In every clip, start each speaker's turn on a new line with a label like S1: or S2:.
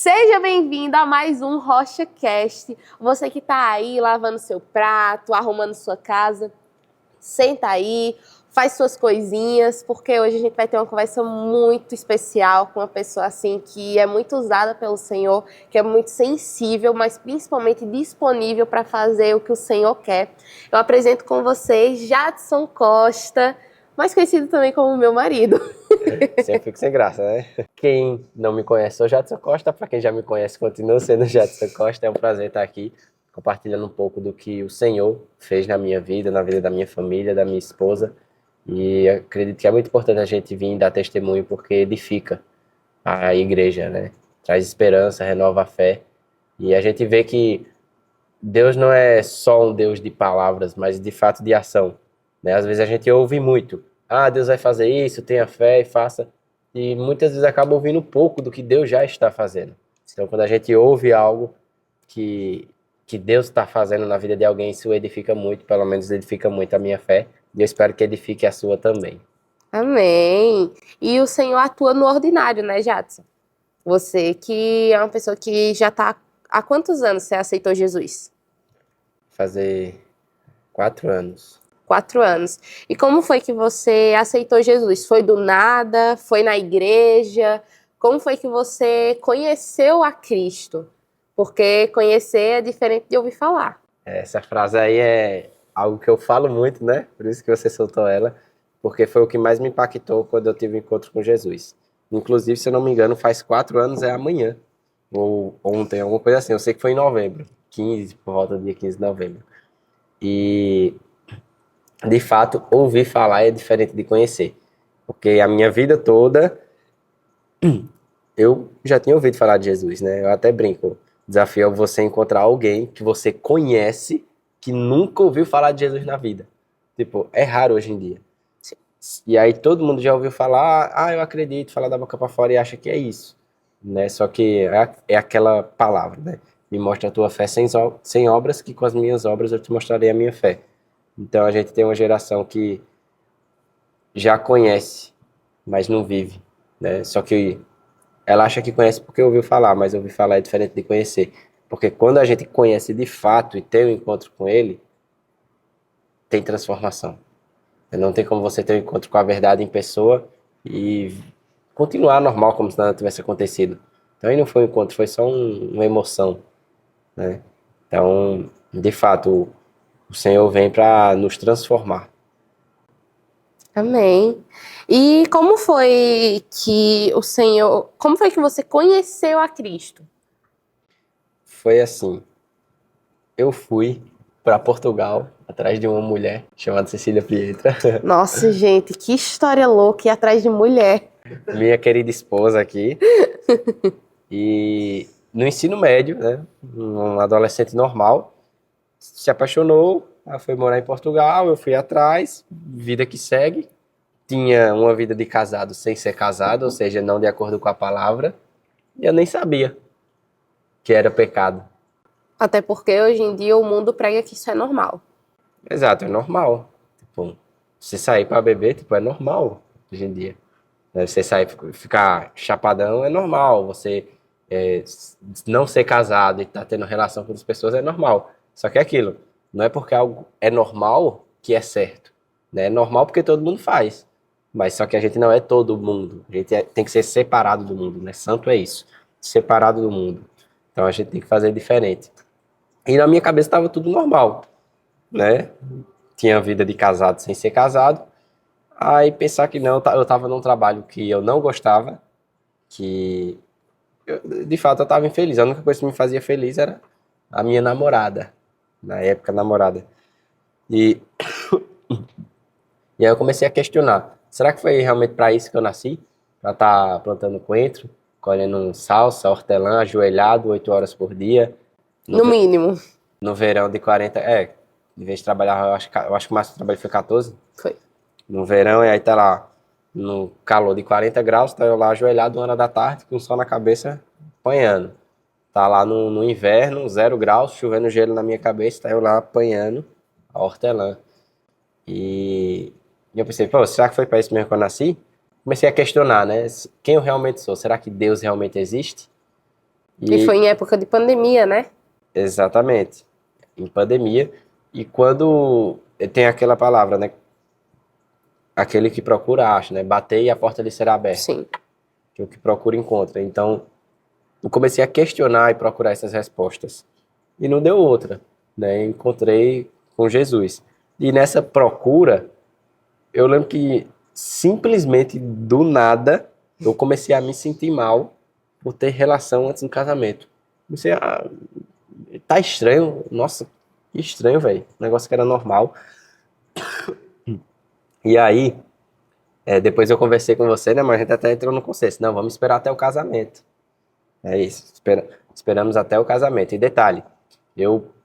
S1: Seja bem-vindo a mais um RochaCast. Você que está aí lavando seu prato, arrumando sua casa, senta aí, faz suas coisinhas, porque hoje a gente vai ter uma conversa muito especial com uma pessoa assim que é muito usada pelo Senhor, que é muito sensível, mas principalmente disponível para fazer o que o Senhor quer. Eu apresento com vocês Jadson Costa, mais conhecido também como meu marido.
S2: Sempre fico sem graça, né? Quem não me conhece, sou Jadson Costa. Para quem já me conhece, continua sendo Jadson Costa. É um prazer estar aqui compartilhando um pouco do que o Senhor fez na minha vida, na vida da minha família, da minha esposa. E acredito que é muito importante a gente vir dar testemunho porque edifica a igreja, né? Traz esperança, renova a fé. E a gente vê que Deus não é só um Deus de palavras, mas de fato de ação, né? Às vezes a gente ouve muito, Deus vai fazer isso, tenha fé e faça, e muitas vezes acaba ouvindo pouco do que Deus já está fazendo. Então quando a gente ouve algo que, que Deus está fazendo na vida de alguém, isso edifica muito, pelo menos edifica muito a minha fé, e eu espero que edifique a sua também.
S1: Amém. E o Senhor atua no ordinário, né, Jadson? Você que é uma pessoa que já está... Há quantos anos você aceitou Jesus?
S2: Fazer 4 anos.
S1: 4 anos. E como foi que você aceitou Jesus? Foi do nada? Foi na igreja? Como foi que você conheceu a Cristo? Porque conhecer é diferente de ouvir falar.
S2: Essa frase aí é algo que eu falo muito, né? Por isso que você soltou ela, porque foi o que mais me impactou quando eu tive um encontro com Jesus. Inclusive, se eu não me engano, faz 4 anos, é amanhã, ou ontem, alguma coisa assim. Eu sei que foi em novembro, 15, por volta do dia 15 de novembro. E, de fato, ouvir falar é diferente de conhecer, porque a minha vida toda eu já tinha ouvido falar de Jesus, né? Eu até brinco. O desafio é você encontrar alguém que você conhece que nunca ouviu falar de Jesus na vida. Tipo, é raro hoje em dia. E aí todo mundo já ouviu falar, eu acredito, falar da boca para fora e acha que é isso, né? Só que é aquela palavra, né? Me mostra a tua fé sem obras, que com as minhas obras eu te mostrarei a minha fé. Então a gente tem uma geração que já conhece, mas não vive, né? Só que ela acha que conhece porque ouviu falar, mas ouvir falar é diferente de conhecer. Porque quando a gente conhece de fato e tem um encontro com ele, tem transformação. Não tem como você ter um encontro com a verdade em pessoa e continuar normal como se nada tivesse acontecido. Então aí não foi um encontro, foi só uma emoção, né? Então, de fato, o Senhor vem para nos transformar.
S1: Amém. E como foi que o Senhor... Como foi que você conheceu a Cristo?
S2: Foi assim, eu fui para Portugal atrás de uma mulher chamada Cecília Pietra.
S1: Nossa, gente, que história louca ir atrás de mulher.
S2: Minha querida esposa aqui, e no ensino médio, né, um adolescente normal, se apaixonou, ela foi morar em Portugal, eu fui atrás, vida que segue, tinha uma vida de casado sem ser casado, ou seja, não de acordo com a palavra, e eu nem sabia que era pecado.
S1: Até porque hoje em dia o mundo prega que isso é normal.
S2: Exato, é normal. Tipo, você sair para beber, tipo, é normal hoje em dia. Você sair, ficar chapadão é normal. Você não ser casado e estar tendo relação com outras pessoas é normal. Só que é aquilo, não é porque algo é normal que é certo. Né? É normal porque todo mundo faz. Mas só que a gente não é todo mundo. A gente tem que ser separado do mundo, né? Santo é isso. Separado do mundo. Então a gente tem que fazer diferente. E na minha cabeça estava tudo normal, né? Tinha vida de casado sem ser casado. Aí pensar que não, eu estava num trabalho que eu não gostava, que de fato eu estava infeliz. A única coisa que me fazia feliz era a minha namorada, na época namorada. E, e aí eu comecei a questionar, será que foi realmente para isso que eu nasci? Para estar plantando coentro, colhendo salsa, hortelã, ajoelhado 8 horas por dia,
S1: No mínimo.
S2: no verão de 40, de vez de trabalhar, eu acho que o máximo que eu trabalhei foi 14,
S1: Foi.
S2: no verão, e aí tá lá, no calor de 40 graus, tá eu lá ajoelhado 1 hora da tarde, com o sol na cabeça, apanhando. Tá lá no inverno, 0 graus, chovendo gelo na minha cabeça, tá eu lá apanhando a hortelã. E eu pensei, pô, será que foi para isso mesmo que eu nasci? Comecei a questionar, né? Quem eu realmente sou? Será que Deus realmente existe?
S1: E foi em época de pandemia, né?
S2: Exatamente, em pandemia. E quando tem aquela palavra, né? Aquele que procura acha, né? Bater e a porta lhe será aberta.
S1: Sim.
S2: Que o que procura encontra. Então, eu comecei a questionar e procurar essas respostas. E não deu outra, né? Encontrei com Jesus. E nessa procura, eu lembro que simplesmente do nada eu comecei a me sentir mal por ter relação antes do casamento. Comecei a... Tá estranho. Nossa, que estranho, velho. Um negócio que era normal. E aí, depois eu conversei com você, né? Mas a gente até entrou no consenso. Não, vamos esperar até o casamento. É isso. Esperamos até o casamento. E detalhe,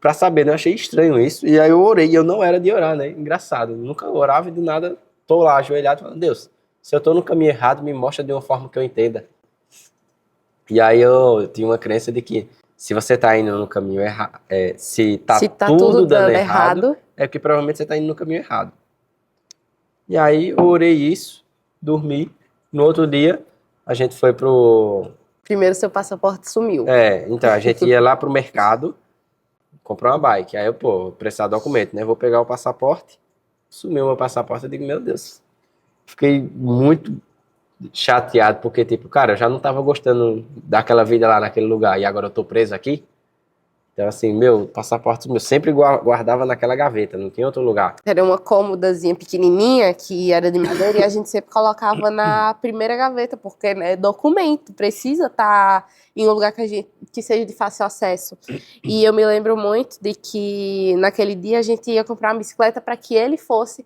S2: pra saber, né? Eu achei estranho isso. E aí eu orei. E eu não era de orar, né? Engraçado. Eu nunca orava e do nada tô lá ajoelhado falando, Deus, se eu tô no caminho errado, me mostra de uma forma que eu entenda. E aí eu tinha uma crença de que se você tá indo no caminho errado, se tá tudo dando errado, é porque provavelmente você tá indo no caminho errado. E aí eu orei isso, dormi. No outro dia, a gente foi pro...
S1: Primeiro seu passaporte sumiu.
S2: Então a gente ia lá pro mercado, comprar uma bike. Aí eu, precisava do documento, né? Vou pegar o passaporte. Sumiu meu passaporte. Eu digo, meu Deus. Fiquei muito chateado, porque, tipo, cara, eu já não tava gostando daquela vida lá naquele lugar. E agora eu tô preso aqui. Então, assim, meu passaporte eu sempre guardava naquela gaveta, não tinha outro lugar.
S1: Era uma cômodazinha pequenininha, que era de madeira, e a gente sempre colocava na primeira gaveta, porque é documento, precisa estar em um lugar que seja de fácil acesso. E eu me lembro muito de que naquele dia a gente ia comprar uma bicicleta para que ele fosse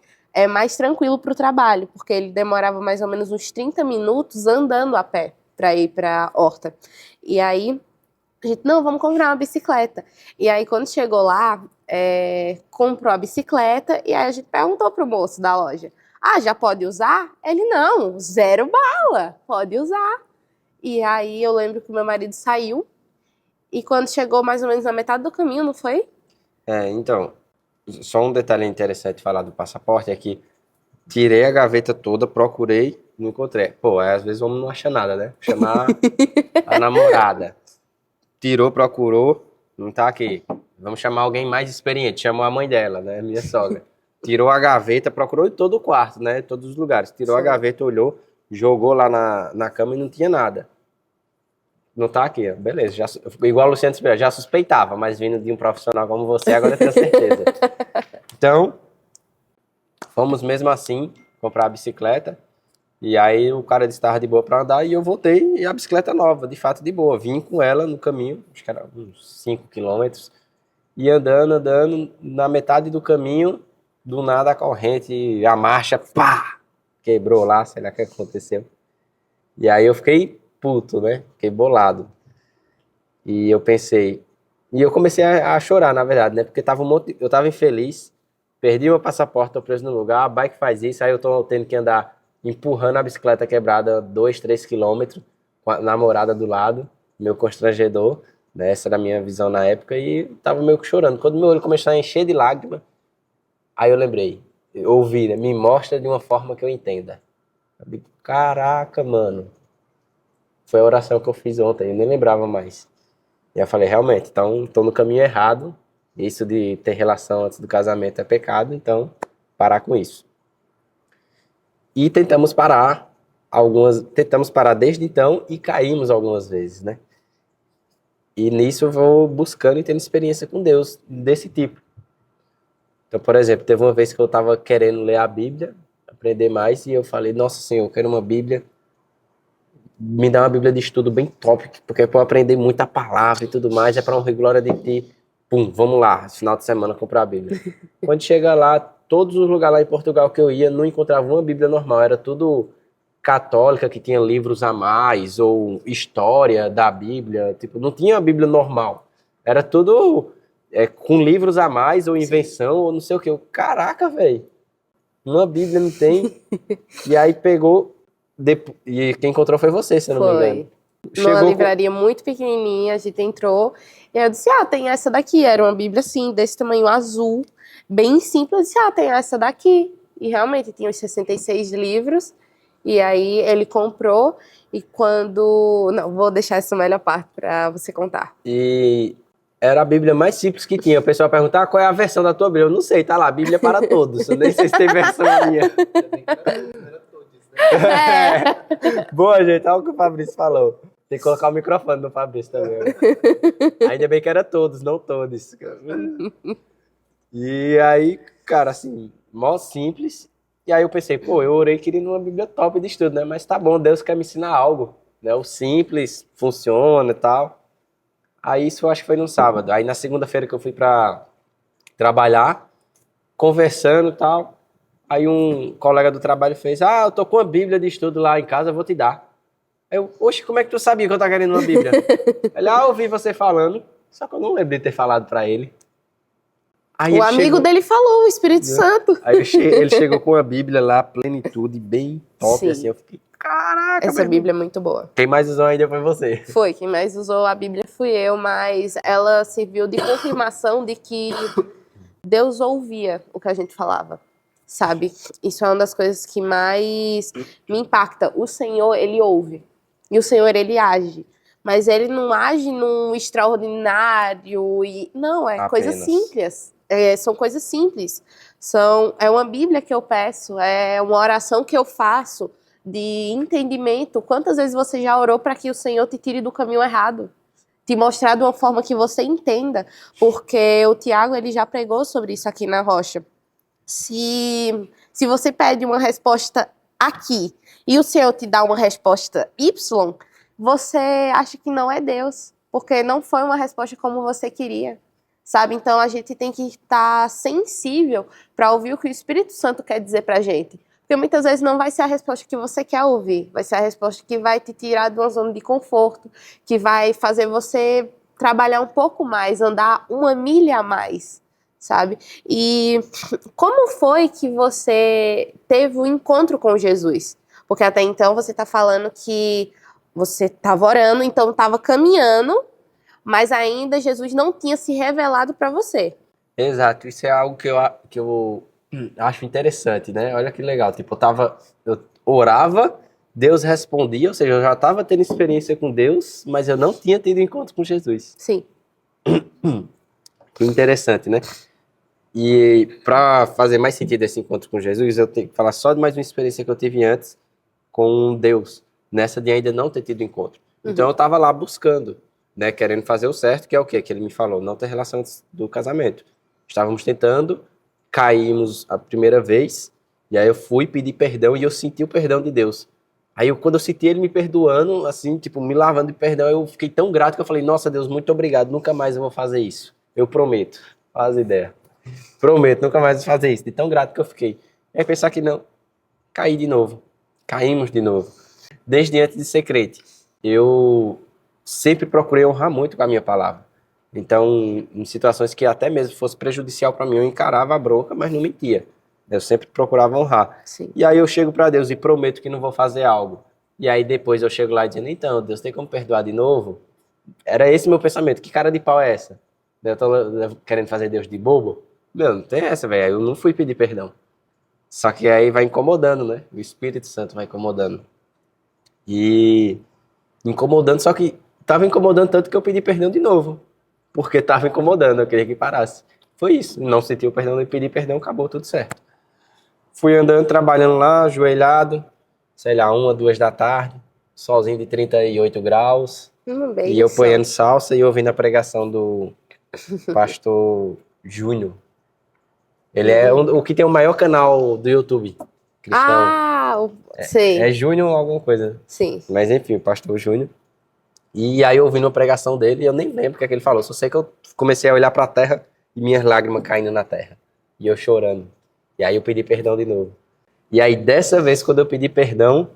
S1: mais tranquilo para o trabalho, porque ele demorava mais ou menos uns 30 minutos andando a pé para ir para a horta. E aí a gente, não, vamos comprar uma bicicleta. E aí, quando chegou lá, comprou a bicicleta e aí a gente perguntou pro moço da loja, já pode usar? Ele, não, 0 bala, pode usar. E aí eu lembro que o meu marido saiu e quando chegou mais ou menos na metade do caminho, não foi?
S2: Então, só um detalhe interessante falar do passaporte é que tirei a gaveta toda, procurei, não encontrei. Aí às vezes o homem não acha nada, né? Chamar a namorada. Tirou, procurou, não tá aqui. Vamos chamar alguém mais experiente. Chamou a mãe dela, né? Minha sogra. Tirou a gaveta, procurou em todo o quarto, né? Todos os lugares. Tirou a gaveta, olhou, jogou lá na cama e não tinha nada. Não tá aqui, ó. Beleza. Igual o Luciano Espera, já suspeitava, mas vindo de um profissional como você, agora eu tenho certeza. Então, fomos mesmo assim comprar a bicicleta. E aí o cara disse que estava de boa para andar e eu voltei e a bicicleta nova, de fato de boa. Vim com ela no caminho, acho que era uns 5 quilômetros, e andando, na metade do caminho, do nada a corrente, a marcha, pá, quebrou lá, sei lá o que aconteceu. E aí eu fiquei puto, né? Fiquei bolado. E eu pensei, e eu comecei a chorar, na verdade, né? Porque eu tava infeliz, perdi meu passaporte, tô preso no lugar, a bike faz isso, aí eu tô tendo que andar empurrando a bicicleta quebrada 2, 3 quilômetros, com a namorada do lado, meu constrangedor, né? Essa era a minha visão na época, e tava meio que chorando. Quando meu olho começou a encher de lágrimas, aí eu lembrei, eu ouvi, né? Me mostra de uma forma que eu entenda. Eu digo, caraca, mano. Foi a oração que eu fiz ontem, eu nem lembrava mais. E eu falei, realmente, então tô no caminho errado, isso de ter relação antes do casamento é pecado, então parar com isso. E tentamos parar desde então e caímos algumas vezes, né? E nisso eu vou buscando e tendo experiência com Deus desse tipo. Então, por exemplo, teve uma vez que eu estava querendo ler a Bíblia, aprender mais, e eu falei, nossa Senhor, eu quero uma Bíblia, me dá uma Bíblia de estudo bem top, porque é para eu aprender muita palavra e tudo mais, é para honrar e glória de ti. Pum, vamos lá, final de semana comprar a Bíblia. Quando chega lá, todos os lugares lá em Portugal que eu ia, não encontrava uma Bíblia normal, era tudo católica, que tinha livros a mais, ou história da Bíblia, tipo, não tinha a Bíblia normal. Era tudo com livros a mais, ou invenção, ou não sei o que. Caraca, velho, uma Bíblia não tem. E aí pegou, e quem encontrou foi você, se eu não me engano.
S1: Numa livraria muito pequenininha, a gente entrou, e eu disse, tem essa daqui, era uma Bíblia assim, desse tamanho azul, bem simples, eu disse, tem essa daqui, e realmente tinha os 66 livros, E aí ele comprou e quando... Não, vou deixar essa melhor parte para você contar.
S2: E era a Bíblia mais simples que tinha. O pessoal perguntava qual é a versão da tua Bíblia. Eu não sei, tá lá, Bíblia para todos. Eu nem sei se tem versão minha. Boa, gente, olha o que o Fabrício falou. Tem que colocar o microfone no Fabrício também. Ainda bem que era todos, não todos. E aí, cara, assim, mó simples. E aí eu pensei, pô, eu orei querendo uma Bíblia top de estudo, né? Mas tá bom, Deus quer me ensinar algo, né? O simples funciona e tal. Aí isso eu acho que foi no sábado. Aí na segunda-feira que eu fui pra trabalhar, conversando e tal. Aí um colega do trabalho fez, eu tô com uma Bíblia de estudo lá em casa, eu vou te dar. Aí eu, oxe, como é que tu sabia que eu tava querendo uma Bíblia? Ele, eu ouvi você falando, só que eu não lembro de ter falado pra ele. Aí
S1: O amigo dele falou, o Espírito Santo.
S2: Aí ele chegou com a Bíblia lá, plenitude, bem top,
S1: Sim.
S2: assim. Eu fiquei, caraca,
S1: Essa Bíblia é muito boa.
S2: Quem mais usou ainda foi você.
S1: Foi, quem mais usou a Bíblia fui eu, mas ela serviu de confirmação de que Deus ouvia o que a gente falava, sabe? Isso é uma das coisas que mais me impacta. O Senhor, Ele ouve. E o Senhor, Ele age. Mas Ele não age num extraordinário. Não, é coisas simples. São coisas simples. É uma Bíblia que eu peço, é uma oração que eu faço de entendimento. Quantas vezes você já orou para que o Senhor te tire do caminho errado? Te mostrar de uma forma que você entenda, porque o Tiago ele já pregou sobre isso aqui na Rocha. Se você pede uma resposta aqui e o Senhor te dá uma resposta Y, você acha que não é Deus, porque não foi uma resposta como você queria, sabe? Então a gente tem que estar sensível para ouvir o que o Espírito Santo quer dizer pra gente. Porque muitas vezes não vai ser a resposta que você quer ouvir, vai ser a resposta que vai te tirar de uma zona de conforto, que vai fazer você trabalhar um pouco mais, andar uma milha a mais, sabe? E como foi que você teve o encontro com Jesus? Porque até então você está falando que você estava orando, então estava caminhando, mas ainda Jesus não tinha se revelado para você.
S2: Exato, isso é algo que eu acho interessante, né? Olha que legal, tipo, eu orava, Deus respondia, ou seja, eu já estava tendo experiência com Deus, mas eu não tinha tido encontro com Jesus.
S1: Sim.
S2: Que interessante, né? E para fazer mais sentido esse encontro com Jesus, eu tenho que falar só de mais uma experiência que eu tive antes com Deus, nessa de ainda não ter tido encontro. Então eu estava lá buscando, né, querendo fazer o certo, que é o quê? Que ele me falou, não ter relação antes do casamento. Estávamos tentando, caímos a primeira vez, e aí eu fui pedir perdão e eu senti o perdão de Deus. Aí quando eu senti ele me perdoando, assim, tipo, me lavando de perdão, eu fiquei tão grato que eu falei, nossa Deus, muito obrigado, nunca mais eu vou fazer isso. Eu prometo, faz ideia. Prometo, nunca mais vou fazer isso, de tão grato que eu fiquei. Aí pensar que não, caí de novo, caímos de novo. Desde antes de ser crente, eu sempre procurei honrar muito com a minha palavra. Então, em situações que até mesmo fosse prejudicial para mim, eu encarava a bronca, mas não mentia. Eu sempre procurava honrar.
S1: Sim.
S2: E aí eu chego para Deus e prometo que não vou fazer algo. E aí depois eu chego lá dizendo, então, Deus tem como perdoar de novo? Era esse meu pensamento. Que cara de pau é essa? Eu tô querendo fazer Deus de bobo? Meu, não tem essa, velho. Eu não fui pedir perdão. Só que aí vai incomodando, né? O Espírito Santo vai incomodando. E incomodando, só que tava incomodando tanto que eu pedi perdão de novo. Porque tava incomodando, eu queria que parasse. Foi isso. Não senti o perdão, nem pedi perdão, acabou tudo certo. Fui andando, trabalhando lá, ajoelhado, sei lá, 1, 2 da tarde, solzinho de 38 graus. E eu ponhando salsa e ouvindo a pregação do pastor Júnior. Ele é o que tem o maior canal do YouTube cristão.
S1: Sei.
S2: É Júnior alguma coisa.
S1: Sim.
S2: Mas enfim, o pastor Júnior. E aí ouvindo a pregação dele, eu nem lembro o que é que ele falou. Só sei que eu comecei a olhar pra terra e minhas lágrimas caindo na terra. E eu chorando. E aí eu pedi perdão de novo. E aí dessa vez, quando eu pedi perdão,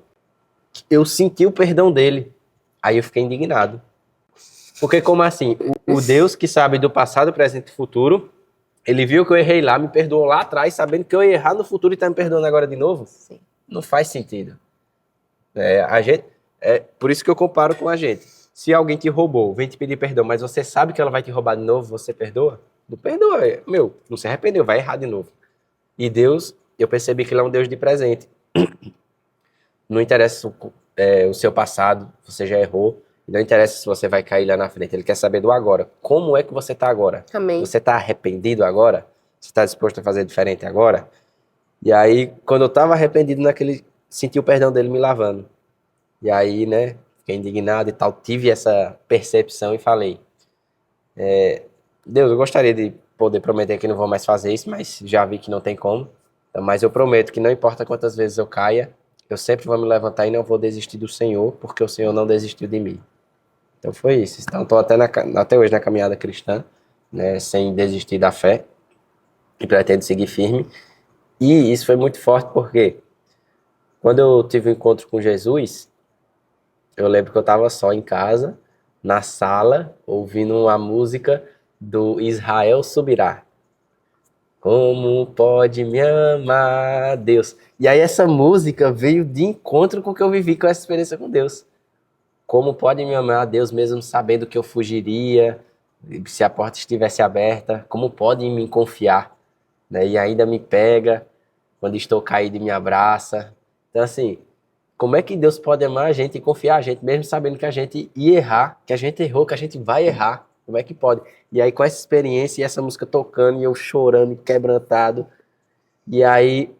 S2: eu senti o perdão dele. Aí eu fiquei indignado. Porque como assim? O Deus que sabe do passado, presente e futuro, ele viu que eu errei lá, me perdoou lá atrás, sabendo que eu ia errar no futuro e tá me perdoando agora de novo?
S1: Sim.
S2: Não faz sentido. Por isso que eu comparo com a gente. Se alguém te roubou, vem te pedir perdão, mas você sabe que ela vai te roubar de novo, você perdoa? Não perdoa. Não se arrependeu, vai errar de novo. E Deus, eu percebi que ele é um Deus de presente. Não interessa o seu passado, você já errou. Não interessa se você vai cair lá na frente. Ele quer saber do agora. Como é que você está agora?
S1: Amém.
S2: Você está arrependido agora? Você está disposto a fazer diferente agora? E aí, quando eu estava arrependido senti o perdão dele me lavando. E aí, né, fiquei indignado e tal. Tive essa percepção e falei, Deus, eu gostaria de poder prometer que não vou mais fazer isso, mas já vi que não tem como. Então, mas eu prometo que não importa quantas vezes eu caia, eu sempre vou me levantar e não vou desistir do Senhor, porque o Senhor não desistiu de mim. Então foi isso. Então estou até hoje na caminhada cristã, né, sem desistir da fé, e pretendo seguir firme. E isso foi muito forte porque quando eu tive um encontro com Jesus, eu lembro que eu estava só em casa, na sala, ouvindo uma música do Israel Subirá. Como pode me amar, Deus? E aí essa música veio de encontro com o que eu vivi com essa experiência com Deus. Como pode me amar, Deus, mesmo sabendo que eu fugiria, se a porta estivesse aberta? Como pode me confiar, né? E ainda me pega, quando estou caído e me abraça. Então assim, como é que Deus pode amar a gente e confiar a gente, mesmo sabendo que a gente ia errar, que a gente errou, que a gente vai errar? Como é que pode? E aí, com essa experiência e essa música tocando, e eu chorando e quebrantado, e aí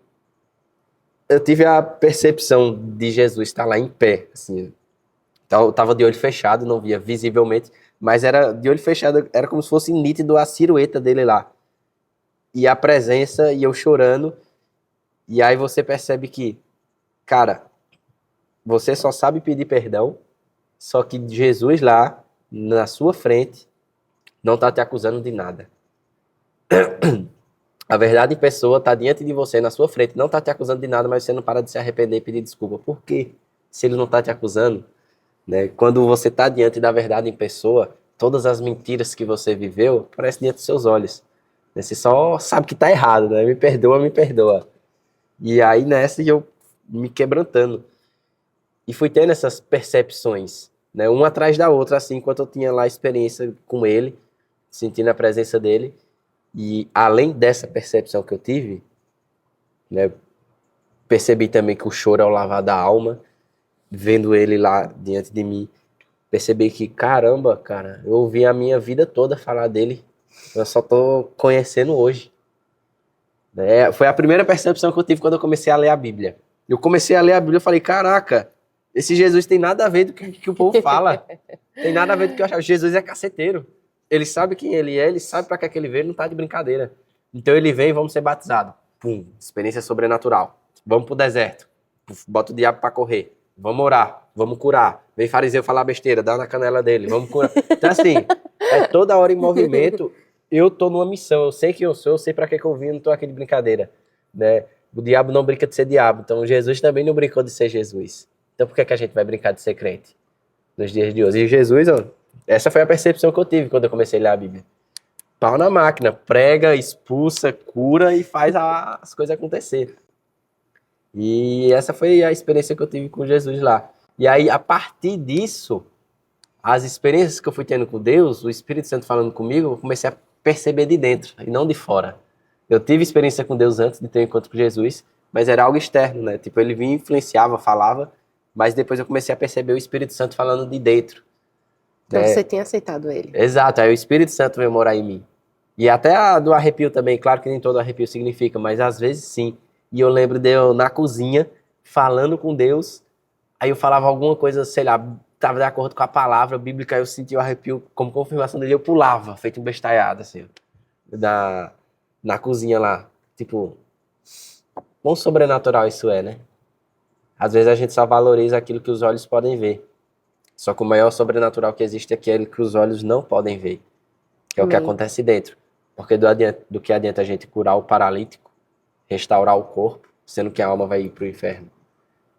S2: eu tive a percepção de Jesus estar lá em pé, assim. Então, eu tava de olho fechado, não via visivelmente, mas era de olho fechado, era como se fosse nítido a silhueta dele lá. E a presença, e eu chorando, e aí você percebe que, cara, você só sabe pedir perdão, só que Jesus lá, na sua frente, não tá te acusando de nada. A verdade em pessoa tá diante de você, na sua frente, não tá te acusando de nada, mas você não para de se arrepender e pedir desculpa. Por quê? Se ele não tá te acusando, né? Quando você tá diante da verdade em pessoa, todas as mentiras que você viveu aparecem diante dos seus olhos. Você só sabe que tá errado, né? Me perdoa, me perdoa. E aí nessa eu me quebrantando. E fui tendo essas percepções, né? Uma atrás da outra, assim, enquanto eu tinha lá a experiência com ele, sentindo a presença dele. E além dessa percepção que eu tive, né, percebi também que o choro é o lavar da alma, vendo ele lá diante de mim, percebi que, caramba, cara, eu ouvi a minha vida toda falar dele, eu só tô conhecendo hoje. Né? Foi a primeira percepção que eu tive quando eu comecei a ler a Bíblia. Eu comecei a ler a Bíblia e falei, caraca, esse Jesus tem nada a ver do que o povo fala. Tem nada a ver do que eu achava. Jesus é caceteiro. Ele sabe quem ele é, ele sabe pra que ele veio, ele não tá de brincadeira. Então ele vem, vamos ser batizados. Pum, experiência sobrenatural. Vamos pro deserto. Bota o diabo pra correr. Vamos orar, vamos curar. Vem fariseu falar besteira, dá na canela dele, vamos curar. Então assim, é toda hora em movimento. Eu tô numa missão, eu sei quem eu sou, eu sei pra que eu vim, não tô aqui de brincadeira. Né? O diabo não brinca de ser diabo, então Jesus também não brincou de ser Jesus. Então por que a gente vai brincar de ser crente nos dias de hoje? E Jesus, ó, essa foi a percepção que eu tive quando eu comecei a ler a Bíblia. Pau na máquina, prega, expulsa, cura e faz as coisas acontecer. E essa foi a experiência que eu tive com Jesus lá. E aí, a partir disso, as experiências que eu fui tendo com Deus, o Espírito Santo falando comigo, eu comecei a perceber de dentro e não de fora. Eu tive experiência com Deus antes de ter um encontro com Jesus, mas era algo externo, né? Tipo, ele vinha, influenciava, falava, mas depois eu comecei a perceber o Espírito Santo falando de dentro.
S1: Então você tem aceitado ele.
S2: Exato, aí o Espírito Santo veio morar em mim. E até a do arrepio também, claro que nem todo arrepio significa, mas às vezes sim. E eu lembro de eu na cozinha, falando com Deus, aí eu falava alguma coisa, sei lá, estava de acordo com a palavra bíblica, aí eu sentia o arrepio como confirmação dele, eu pulava, feito um bestalhado, assim, na cozinha lá. Tipo, quão sobrenatural isso é, né? Às vezes a gente só valoriza aquilo que os olhos podem ver. Só que o maior sobrenatural que existe é aquele que os olhos não podem ver. Que é o que acontece dentro. Porque do que adianta a gente curar o paralítico, restaurar o corpo, sendo que a alma vai ir para o inferno.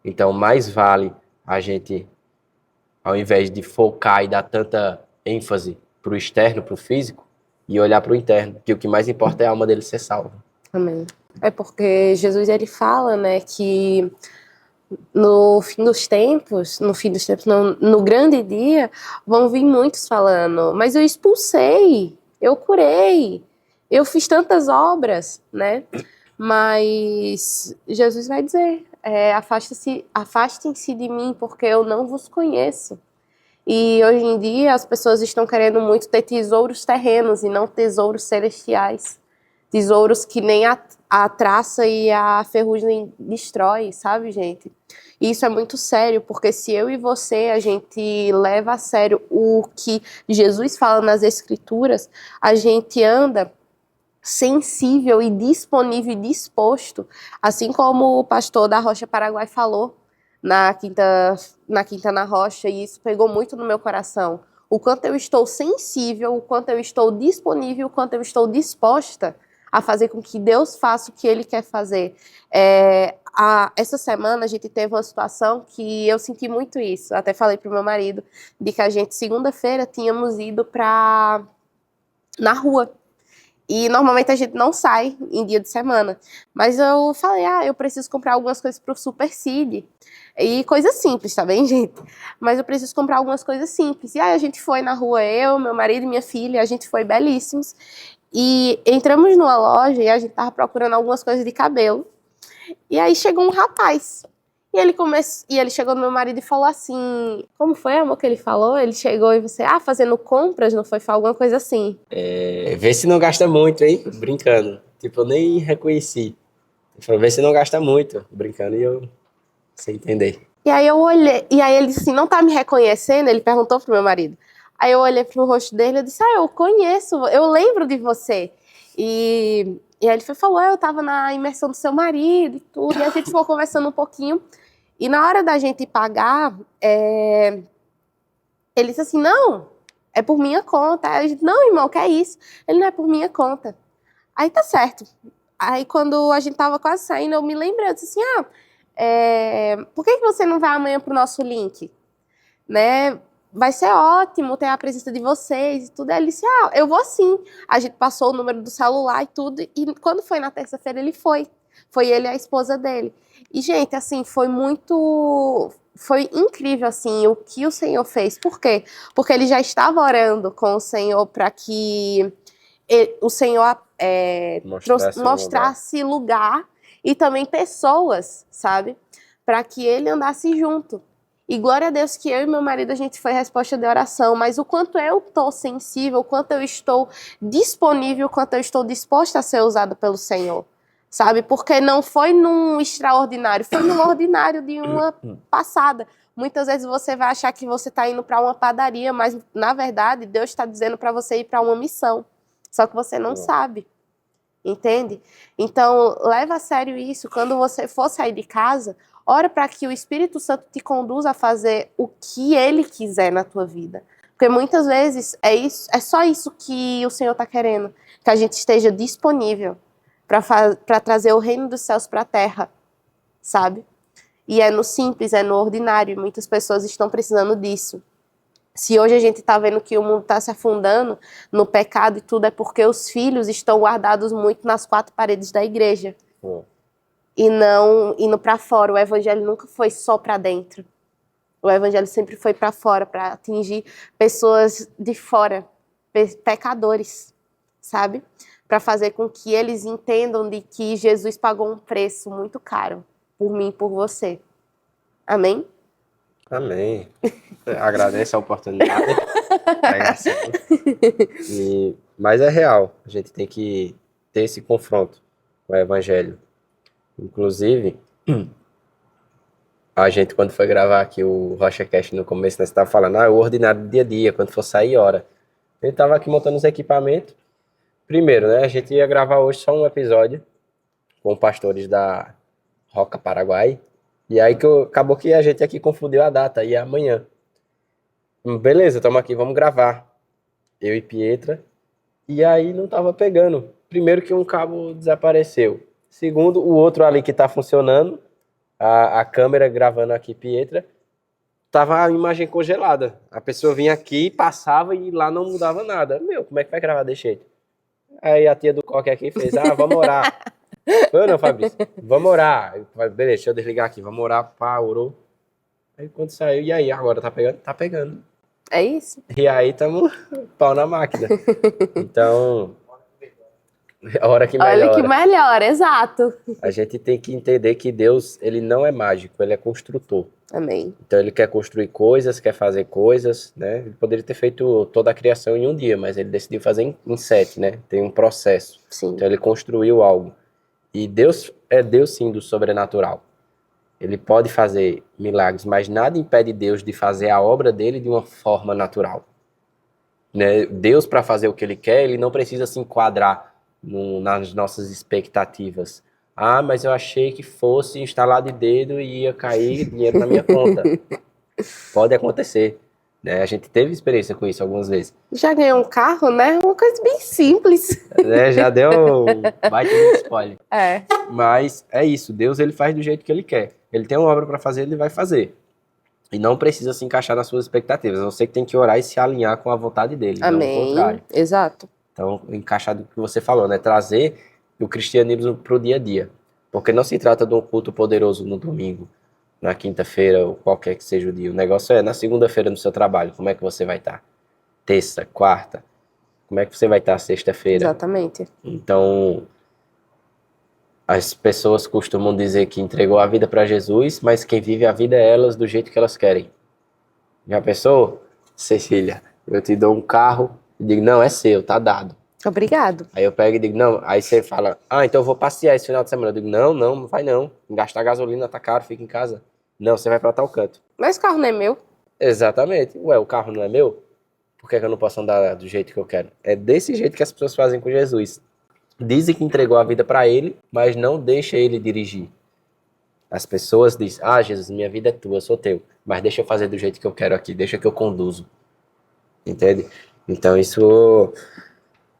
S2: Então, mais vale a gente, ao invés de focar e dar tanta ênfase para o externo, para o físico, e olhar para o interno, que o que mais importa é a alma dele ser salva.
S1: Amém. É porque Jesus, ele fala, né, que no fim dos tempos, não, no grande dia, vão vir muitos falando, mas eu expulsei, eu curei, eu fiz tantas obras, né? Mas Jesus vai dizer, afastem-se de mim, porque eu não vos conheço. E hoje em dia as pessoas estão querendo muito ter tesouros terrenos e não tesouros celestiais. Tesouros que nem a traça e a ferrugem destrói, sabe, gente? E isso é muito sério, porque se eu e você, a gente leva a sério o que Jesus fala nas Escrituras, a gente anda sensível e disponível e disposto, assim como o pastor da Rocha Paraguai falou na Quinta na Rocha, e isso pegou muito no meu coração. O quanto eu estou sensível, o quanto eu estou disponível, o quanto eu estou disposta a fazer com que Deus faça o que Ele quer fazer. Essa semana a gente teve uma situação que eu senti muito isso. Até falei pro meu marido de que a gente, segunda-feira, tínhamos ido na rua. E normalmente a gente não sai em dia de semana. Mas eu falei, eu preciso comprar algumas coisas pro Super Seed. E coisas simples, tá bem, gente? Mas eu preciso comprar algumas coisas simples. E aí a gente foi na rua, eu, meu marido e minha filha, a gente foi belíssimos. E entramos numa loja e a gente tava procurando algumas coisas de cabelo. E aí chegou um rapaz. E ele chegou no meu marido e falou assim, como foi, amor, que ele falou? Ele chegou e você, fazendo compras, não foi? Foi alguma coisa assim.
S2: Vê se não gasta muito, hein? Brincando. Tipo, eu nem reconheci. Ele falou, vê se não gasta muito. Brincando e eu sem entender.
S1: E aí eu olhei, e aí ele disse assim, não tá me reconhecendo? Ele perguntou pro meu marido. Aí eu olhei pro rosto dele e disse, eu conheço, eu lembro de você. E aí ele falou, eu tava na imersão do seu marido e tudo, e a gente ficou conversando um pouquinho. E na hora da gente pagar, ele disse assim, não, é por minha conta. Aí a gente, não, irmão, que é isso? Ele, não é por minha conta. Aí tá certo. Aí quando a gente tava quase saindo, eu me lembrei, eu disse assim, por que você não vai amanhã pro nosso link? Né? Vai ser ótimo ter a presença de vocês e tudo. Aí ele disse, eu vou sim. A gente passou o número do celular e tudo, e quando foi na terça-feira ele foi. Foi ele e a esposa dele. E, gente, assim, foi incrível, assim, o que o Senhor fez. Por quê? Porque ele já estava orando com o Senhor para que o Senhor mostrasse lugar e também pessoas, sabe? Para que ele andasse junto. E glória a Deus que eu e meu marido, a gente foi resposta de oração, mas o quanto eu estou sensível, o quanto eu estou disponível, o quanto eu estou disposta a ser usada pelo Senhor, sabe? Porque não foi num extraordinário, foi no ordinário de uma passada. Muitas vezes você vai achar que você está indo para uma padaria, mas na verdade Deus está dizendo para você ir para uma missão, só que você não sabe. Entende? Então, leva a sério isso. Quando você for sair de casa, ora para que o Espírito Santo te conduza a fazer o que Ele quiser na tua vida. Porque muitas vezes é só isso que o Senhor está querendo. Que a gente esteja disponível para trazer o reino dos céus para a terra. Sabe? E é no simples, é no ordinário. E muitas pessoas estão precisando disso. Se hoje a gente está vendo que o mundo está se afundando no pecado e tudo, é porque os filhos estão guardados muito nas quatro paredes da igreja. E não indo para fora. O evangelho nunca foi só para dentro. O evangelho sempre foi para fora, para atingir pessoas de fora, pecadores, sabe? Para fazer com que eles entendam de que Jesus pagou um preço muito caro por mim e por você. Amém?
S2: Amém. Agradeço a oportunidade. Mas é real. A gente tem que ter esse confronto com o evangelho. Inclusive, a gente, quando foi gravar aqui o RochaCast no começo, nós estava falando, o ordinário do dia a dia, quando for sair, hora. A gente estava aqui montando os equipamentos. Primeiro, né, a gente ia gravar hoje só um episódio com pastores da Roca Paraguai. E aí acabou que a gente aqui confundiu a data, e é amanhã. Beleza, estamos aqui, vamos gravar. Eu e Pietra. E aí não estava pegando. Primeiro que um cabo desapareceu. Segundo, o outro ali que está funcionando, a câmera gravando aqui Pietra, tava a imagem congelada. A pessoa vinha aqui, passava e lá não mudava nada. Como é que vai gravar desse jeito? Aí a tia do Coque aqui fez, vamos orar. Foi ou não, Fabrício? Vamos orar. Eu falei, beleza, deixa eu desligar aqui. Vamos orar, pá, orou. Aí quando saiu, e aí, agora tá pegando? Tá pegando.
S1: É isso.
S2: E aí tamo pau na máquina. Então, A hora que
S1: Olha que
S2: melhora.
S1: melhor, exato.
S2: A gente tem que entender que Deus, ele não é mágico, ele é construtor.
S1: Amém.
S2: Então ele quer construir coisas, quer fazer coisas, né? Ele poderia ter feito toda a criação em um dia, mas ele decidiu fazer em 7, né? Tem um processo.
S1: Sim.
S2: Então ele construiu algo. E Deus é Deus sim do sobrenatural. Ele pode fazer milagres, mas nada impede Deus de fazer a obra dele de uma forma natural. Né? Deus, para fazer o que ele quer, ele não precisa se enquadrar nas nossas expectativas. Ah, mas eu achei que fosse instalar de dedo e ia cair dinheiro na minha conta. Pode acontecer. Né? A gente teve experiência com isso algumas vezes.
S1: Já ganhou um carro, né? Uma coisa bem simples.
S2: Né? Já deu um baita de spoiler.
S1: É.
S2: Mas é isso. Deus, ele faz do jeito que ele quer. Ele tem uma obra para fazer, ele vai fazer. E não precisa se encaixar nas suas expectativas. Você que tem que orar e se alinhar com a vontade dele.
S1: Amém.
S2: Não o contrário.
S1: Exato.
S2: Então, encaixar do que você falou, né? Trazer o cristianismo para o dia a dia. Porque não se trata de um culto poderoso no domingo, na quinta-feira, ou qualquer que seja o dia. O negócio é na segunda-feira no seu trabalho. Como é que você vai estar? Terça, quarta. Como é que você vai estar sexta-feira?
S1: Exatamente.
S2: Então, as pessoas costumam dizer que entregou a vida para Jesus, mas quem vive a vida é elas do jeito que elas querem. Já pensou? Cecília, eu te dou um carro e digo, não, é seu, tá dado.
S1: Obrigado.
S2: Aí eu pego e digo, não. Aí você fala, então eu vou passear esse final de semana. Eu digo, não vai não. Gastar gasolina tá caro, fica em casa. Não, você vai pra tal canto.
S1: Mas o carro não é meu.
S2: Exatamente. Ué, o carro não é meu? Por que eu não posso andar do jeito que eu quero? É desse jeito que as pessoas fazem com Jesus. Dizem que entregou a vida pra ele, mas não deixa ele dirigir. As pessoas dizem, Jesus, minha vida é tua, eu sou teu. Mas deixa eu fazer do jeito que eu quero aqui, deixa que eu conduzo. Entende? Então isso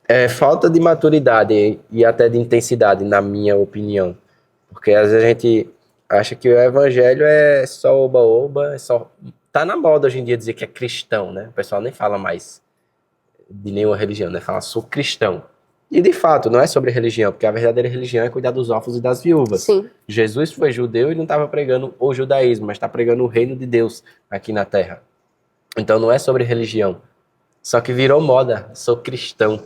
S2: é falta de maturidade e até de intensidade, na minha opinião. Porque às vezes a gente acha que o evangelho é só oba-oba, é só... Tá na moda hoje em dia dizer que é cristão, né? O pessoal nem fala mais de nenhuma religião, né? Fala, sou cristão. E de fato, não é sobre religião, porque a verdadeira religião é cuidar dos órfãos e das viúvas.
S1: Sim.
S2: Jesus foi judeu e não estava pregando o judaísmo, mas está pregando o reino de Deus aqui na terra. Então não é sobre religião. Só que virou moda, sou cristão.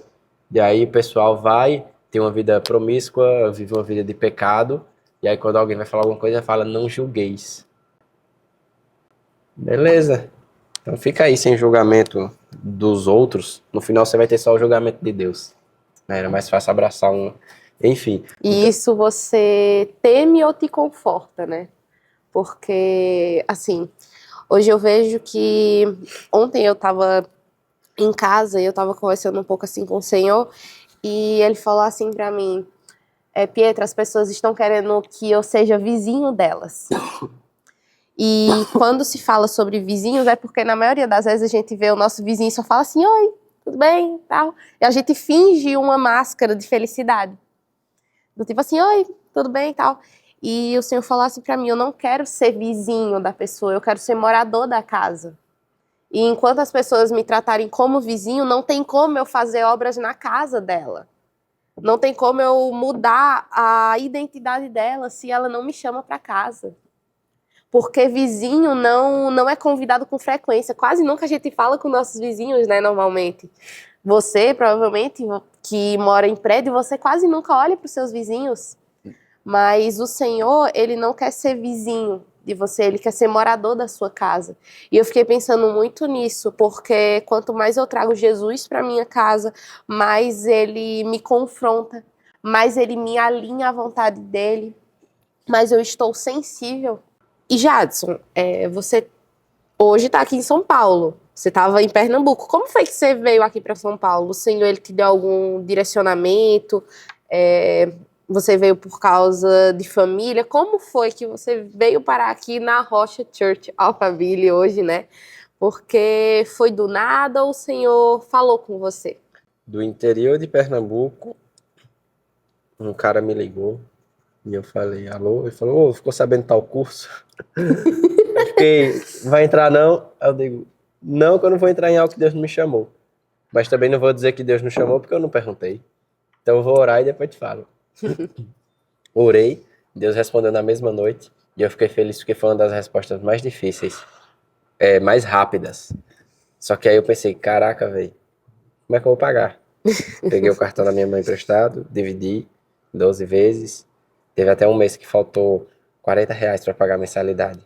S2: E aí o pessoal vai, tem uma vida promíscua, vive uma vida de pecado, e aí quando alguém vai falar alguma coisa, fala, não julgueis. Beleza. Então fica aí sem julgamento dos outros, no final você vai ter só o julgamento de Deus. Era mais fácil abraçar um... Enfim.
S1: E isso você teme ou te conforta, né? Porque, assim, hoje eu vejo que... Ontem eu tava em casa e eu tava conversando um pouco assim com o Senhor, e ele falou assim pra mim, Pietra, as pessoas estão querendo que eu seja vizinho delas. E quando se fala sobre vizinhos, é porque na maioria das vezes a gente vê o nosso vizinho e só fala assim, oi, tudo bem, tal. E a gente finge uma máscara de felicidade. Do tipo assim, oi, tudo bem, tal. E o Senhor falou assim pra mim, eu não quero ser vizinho da pessoa, eu quero ser morador da casa. E enquanto as pessoas me tratarem como vizinho, não tem como eu fazer obras na casa dela. Não tem como eu mudar a identidade dela se ela não me chama para casa. Porque vizinho não é convidado com frequência. Quase nunca a gente fala com nossos vizinhos, né, normalmente. Você, provavelmente, que mora em prédio, você quase nunca olha para os seus vizinhos. Mas o Senhor, ele não quer ser vizinho de você, ele quer ser morador da sua casa. E eu fiquei pensando muito nisso, porque quanto mais eu trago Jesus para minha casa, mais ele me confronta, mais ele me alinha à vontade dele, mais eu estou sensível. E Jadson, você hoje está aqui em São Paulo, você estava em Pernambuco. Como foi que você veio aqui para São Paulo? O Senhor, ele te deu algum direcionamento? Você veio por causa de família? Como foi que você veio parar aqui na Rocha Church Alphaville hoje, né? Porque foi do nada ou o Senhor falou com você?
S2: Do interior de Pernambuco, um cara me ligou e eu falei, alô? Ele falou, ficou sabendo tal curso? Eu fiquei, vai entrar não? Eu digo, não, que eu não vou entrar em algo que Deus não me chamou. Mas também não vou dizer que Deus não chamou porque eu não perguntei. Então eu vou orar e depois te falo. Orei, Deus respondeu na mesma noite e eu fiquei feliz porque foi uma das respostas mais difíceis, mais rápidas. Só que aí eu pensei, caraca, velho, como é que eu vou pagar? Peguei o cartão da minha mãe emprestado, dividi 12 vezes. Teve até um mês que faltou R$ 40 para pagar a mensalidade.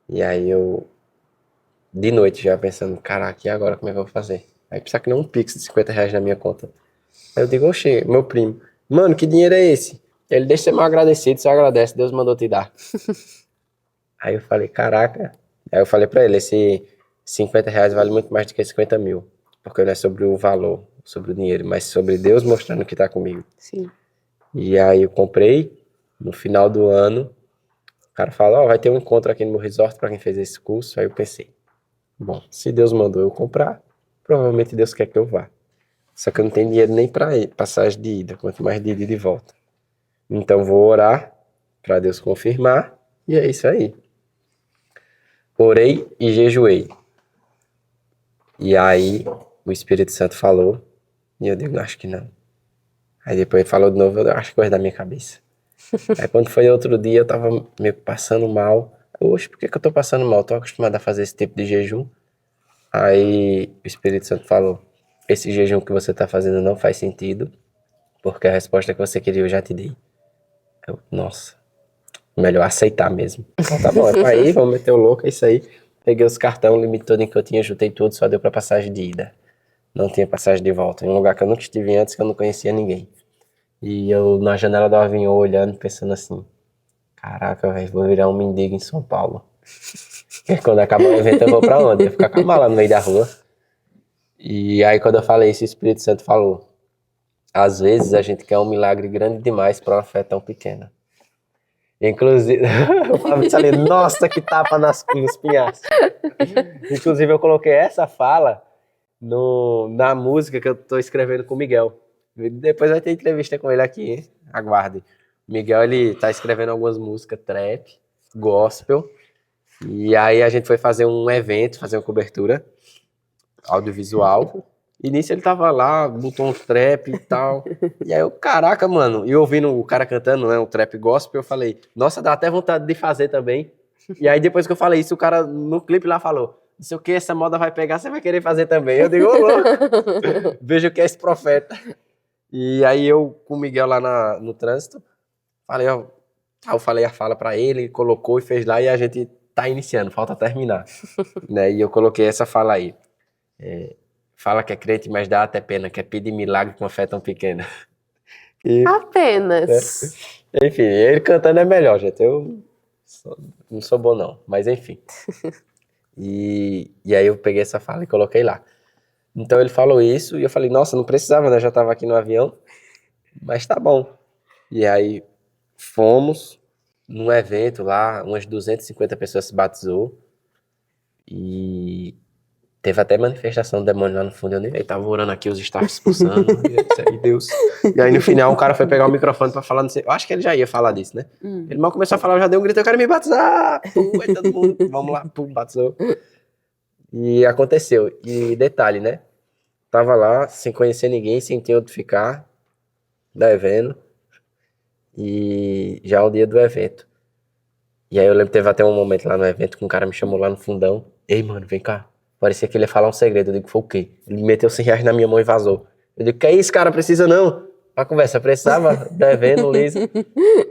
S2: E aí eu, de noite, já pensando, caraca, e agora como é que eu vou fazer? Aí precisa que nem um Pix de R$ 50 na minha conta. Aí eu digo, oxê, meu primo, mano, que dinheiro é esse? Ele, deixa você mal agradecido, você agradece, Deus mandou te dar. Aí eu falei, caraca. Aí eu falei pra ele, esse R$ 50 vale muito mais do que 50 mil. Porque não é sobre o valor, sobre o dinheiro, mas sobre Deus mostrando que tá comigo.
S1: Sim.
S2: E aí eu comprei, no final do ano, o cara fala, ó, vai ter um encontro aqui no meu resort pra quem fez esse curso. Aí eu pensei, bom, se Deus mandou eu comprar, provavelmente Deus quer que eu vá. Só que eu não tenho dinheiro nem pra passagem de ida, quanto mais de ida e de volta. Então vou orar pra Deus confirmar, e é isso aí. Orei e jejuei. E aí o Espírito Santo falou, e eu digo, acho que não. Aí depois ele falou de novo, eu acho que coisa da minha cabeça. Aí quando foi outro dia, eu tava meio que passando mal. Oxe, por que que eu tô passando mal? Eu tô acostumado a fazer esse tipo de jejum. Aí o Espírito Santo falou, esse jejum que você tá fazendo não faz sentido, porque a resposta que você queria eu já te dei. Eu, nossa, melhor aceitar mesmo. Então tá bom, é pra ir, vamos meter o louco, é isso aí. Peguei os cartões, o limite todo em que eu tinha, juntei tudo, só deu pra passagem de ida. Não tinha passagem de volta. Em um lugar que eu nunca estive antes, que eu não conhecia ninguém. E eu na janela do avião olhando, pensando assim, caraca, velho, vou virar um mendigo em São Paulo. E quando acabar o evento eu vou pra onde? Eu ia ficar com a mala no meio da rua. E aí quando eu falei isso, o Espírito Santo falou, às vezes a gente quer um milagre grande demais pra uma fé tão pequena. Inclusive, o Fábio disse ali, nossa, que tapa nos pinhaços. Inclusive eu coloquei essa fala na música que eu tô escrevendo com o Miguel. Depois vai ter entrevista com ele aqui, hein? Aguarde. O Miguel, ele tá escrevendo algumas músicas trap, gospel, e aí a gente foi fazer um evento, fazer uma cobertura audiovisual, e nisso ele tava lá, botou um trap e tal, e aí eu, caraca, mano, e ouvindo o cara cantando, né, um trap gospel, eu falei, nossa, dá até vontade de fazer também. E aí depois que eu falei isso, o cara no clipe lá falou, não sei o que, essa moda vai pegar, você vai querer fazer também. Eu digo, ô louco, veja o que é esse profeta. E aí eu, com o Miguel lá no trânsito, falei, ó, eu falei a fala pra ele, colocou e fez lá, e a gente tá iniciando, falta terminar. Né? E eu coloquei essa fala aí. Fala que é crente, mas dá até pena, quer pedir milagre com uma fé tão pequena. E,
S1: Apenas.
S2: enfim, ele cantando é melhor, gente. Eu não sou bom, não. Mas enfim. E aí eu peguei essa fala e coloquei lá. Então ele falou isso e eu falei, nossa, não precisava, né? Eu já tava aqui no avião, mas tá bom. E aí fomos num evento lá, umas 250 pessoas se batizou e teve até manifestação do demônio lá no fundo. Eu nem tava orando aqui, os staffs expulsando. E aí, Deus. E aí no final o cara foi pegar o microfone pra falar, não sei, eu acho que ele já ia falar disso, né? Ele mal começou a falar, eu já dei um grito, eu quero me batizar! Pum, aí todo mundo, vamos lá, pum, batizou. E aconteceu. E detalhe, né? Tava lá, sem conhecer ninguém, sem ter onde ficar, devendo. E já é o dia do evento. E aí eu lembro que teve até um momento lá no evento que um cara me chamou lá no fundão. Ei, mano, vem cá. Parecia que ele ia falar um segredo. Eu digo, foi o quê? Ele meteu R$ 100 na minha mão e vazou. Eu digo, que é isso, cara? Precisa não. A conversa, precisava, devendo, liso.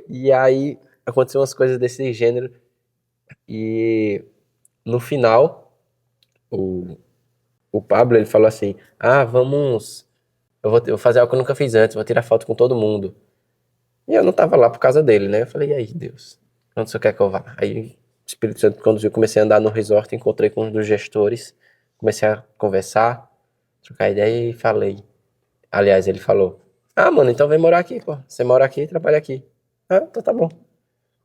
S2: E aí aconteceu umas coisas desse gênero. E no final, o Pablo, ele falou assim, vamos... Eu vou fazer algo que eu nunca fiz antes, vou tirar foto com todo mundo. E eu não tava lá por causa dele, né? Eu falei, e aí, Deus, onde você quer que eu vá? Aí o Espírito Santo me conduziu, comecei a andar no resort, encontrei com um dos gestores, comecei a conversar, trocar ideia e falei. Aliás, ele falou, mano, então vem morar aqui, pô. Você mora aqui, trabalha aqui. Então tá bom.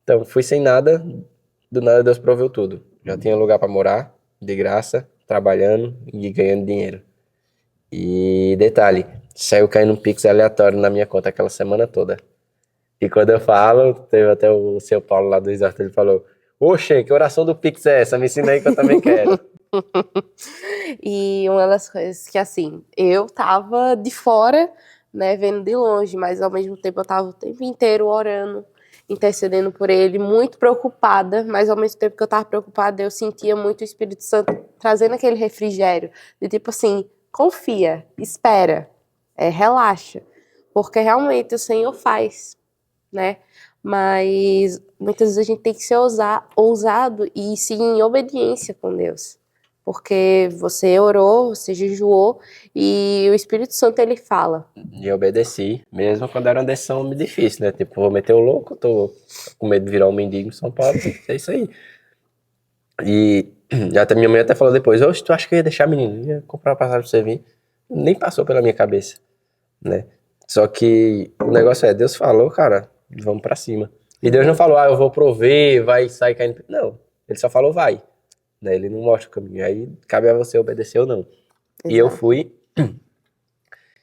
S2: Então fui sem nada, do nada Deus proveu tudo. Já tinha lugar pra morar, de graça, trabalhando e ganhando dinheiro. E detalhe, saiu caindo um Pix aleatório na minha conta aquela semana toda. E quando eu falo, teve até o seu Paulo lá do resort, ele falou, oxe, que oração do Pix é essa? Me ensina aí que eu também quero.
S1: E uma das coisas que, assim, eu tava de fora, né, vendo de longe, mas ao mesmo tempo eu tava o tempo inteiro orando, intercedendo por ele, muito preocupada, mas ao mesmo tempo que eu tava preocupada, eu sentia muito o Espírito Santo trazendo aquele refrigério, de tipo assim, confia, espera, relaxa, porque realmente o Senhor faz, né? Mas muitas vezes a gente tem que ser ousado e seguir em obediência com Deus. Porque você orou, você jejuou e o Espírito Santo ele fala.
S2: E eu obedeci, mesmo quando era uma decisão difícil, né? Tipo, vou meter o louco, tô com medo de virar um mendigo em São Paulo, é isso aí. E até minha mãe até falou depois, oxe, tu acha que eu ia deixar menino? Ia comprar uma passagem pra você vir. Nem passou pela minha cabeça, né? Só que o negócio é, Deus falou, cara, vamos pra cima. E Deus não falou, eu vou prover, vai sair caindo. Não, ele só falou, vai. Né? Ele não mostra o caminho. Aí cabe a você obedecer ou não.
S1: Exato.
S2: E eu fui.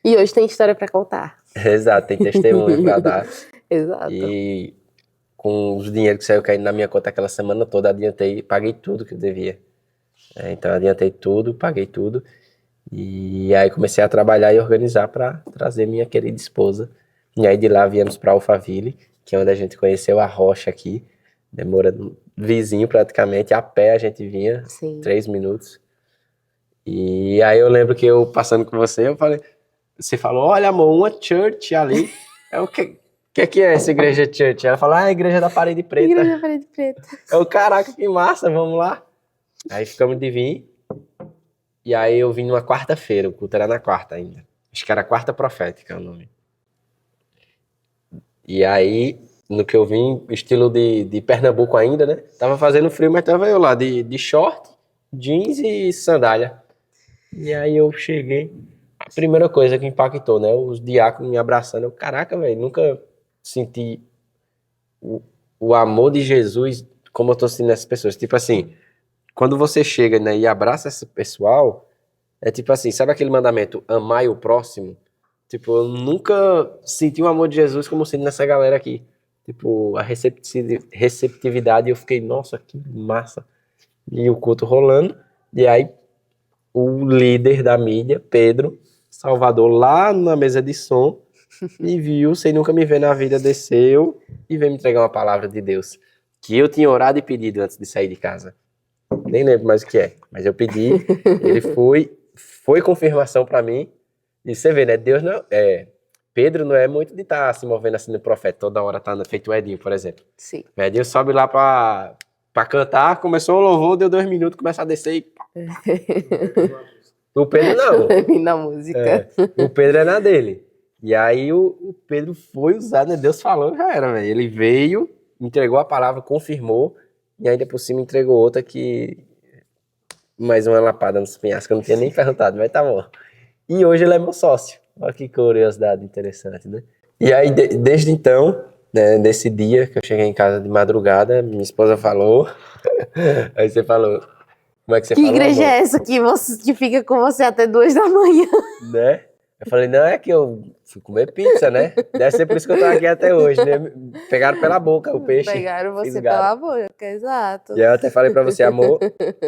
S1: E hoje tem história pra contar.
S2: Exato, tem testemunho pra dar.
S1: Exato.
S2: E com os dinheiros que saiu caindo na minha conta aquela semana toda, adiantei, paguei tudo que eu devia. Então adiantei tudo, paguei tudo. E aí comecei a trabalhar e organizar para trazer minha querida esposa. E aí de lá viemos para Alphaville, que é onde a gente conheceu a Rocha aqui. Demora vizinho praticamente, a pé a gente vinha,
S1: Sim.
S2: 3 minutos. E aí eu lembro que eu passando com você, eu falei, você falou, olha amor, uma church ali. É o que é essa igreja church? Ela falou, a igreja da parede preta.
S1: Igreja da parede preta.
S2: Eu, caraca, que massa, vamos lá. Aí ficamos de vir. E aí eu vim numa quarta-feira, o culto era na quarta ainda. Acho que era a quarta profética o nome. E aí, no que eu vim, estilo de Pernambuco ainda, né? Tava fazendo frio, mas tava eu lá de short, jeans e sandália. E aí eu cheguei, a primeira coisa que impactou, né? Os diáconos me abraçando. Eu, caraca, velho, nunca senti o amor de Jesus como eu tô sentindo nessas pessoas. Tipo assim, quando você chega, né, e abraça esse pessoal, é tipo assim, sabe aquele mandamento, amai o próximo? Tipo, eu nunca senti o amor de Jesus como sendo nessa galera aqui. Tipo, a receptividade, eu fiquei, nossa, que massa. E o culto rolando, e aí o líder da mídia, Pedro, Salvador, lá na mesa de som, me viu, sem nunca me ver na vida, desceu e veio me entregar uma palavra de Deus, que eu tinha orado e pedido antes de sair de casa. Nem lembro mais o que é, mas eu pedi, ele foi confirmação pra mim, e você vê, né, Deus não, Pedro não é muito de estar se movendo assim no profeta, toda hora tá feito o Edinho, por exemplo.
S1: Sim.
S2: O Edinho sobe lá pra cantar, começou o louvor, deu 2 minutos, começa a descer e... O Pedro não.
S1: Na música.
S2: O Pedro é na dele. E aí o Pedro foi usado, né, Deus falou, já era, velho. Ele veio, entregou a palavra, confirmou, e ainda por cima entregou outra que... Mais uma lapada nos penhascos, que eu não tinha nem perguntado, mas tá bom. E hoje ele é meu sócio. Olha que curiosidade interessante, né? E aí, desde então, né, nesse dia que eu cheguei em casa de madrugada, minha esposa falou... Aí você falou... Como é que você
S1: Que
S2: falou,
S1: igreja
S2: amor?
S1: é essa que fica com você até 2 da manhã?
S2: Né? Eu falei, não, é que eu fui comer pizza, né? Deve ser por isso que eu tô aqui até hoje, né? Pegaram pela boca o peixe.
S1: Pegaram você
S2: fisgaram.
S1: pela boca, exato.
S2: E aí eu até falei pra você, amor,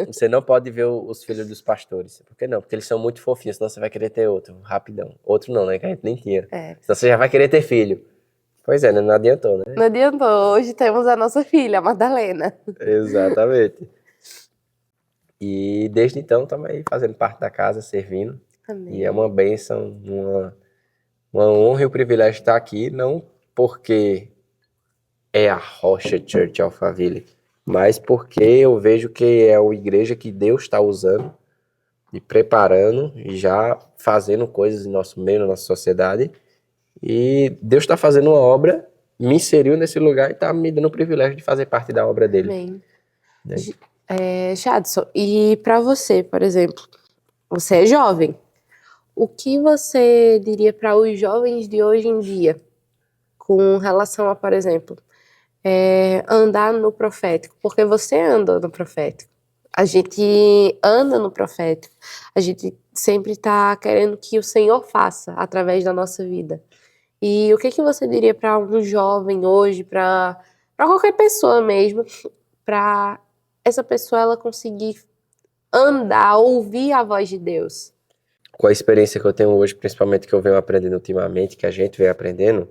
S2: você não pode ver os filhos dos pastores. Por que não? Porque eles são muito fofinhos, senão você vai querer ter outro, rapidão. Outro não, né? Que a gente nem tinha.
S1: É.
S2: Senão você já vai querer ter filho. Pois é, né? Não adiantou, né?
S1: Não adiantou, hoje temos a nossa filha, a Madalena.
S2: Exatamente. E desde então estamos aí fazendo parte da casa, servindo.
S1: Amém.
S2: E é uma bênção, uma honra e o privilégio de estar aqui, não porque é a Rocha Church Alphaville, mas porque eu vejo que é a igreja que Deus está usando e preparando e já fazendo coisas em nosso meio, na nossa sociedade. E Deus está fazendo uma obra, me inseriu nesse lugar e está me dando o privilégio de fazer parte da obra dele.
S1: Amém.
S2: Né?
S1: Jadson, e para você, por exemplo, você é jovem. O que você diria para os jovens de hoje em dia com relação a, por exemplo, andar no profético? Porque você anda no profético. A gente anda no profético. A gente sempre está querendo que o Senhor faça através da nossa vida. E o que você diria para um jovem hoje, para qualquer pessoa mesmo, para essa pessoa ela conseguir andar, ouvir a voz de Deus?
S2: Com a experiência que eu tenho hoje, principalmente que eu venho aprendendo ultimamente, que a gente vem aprendendo,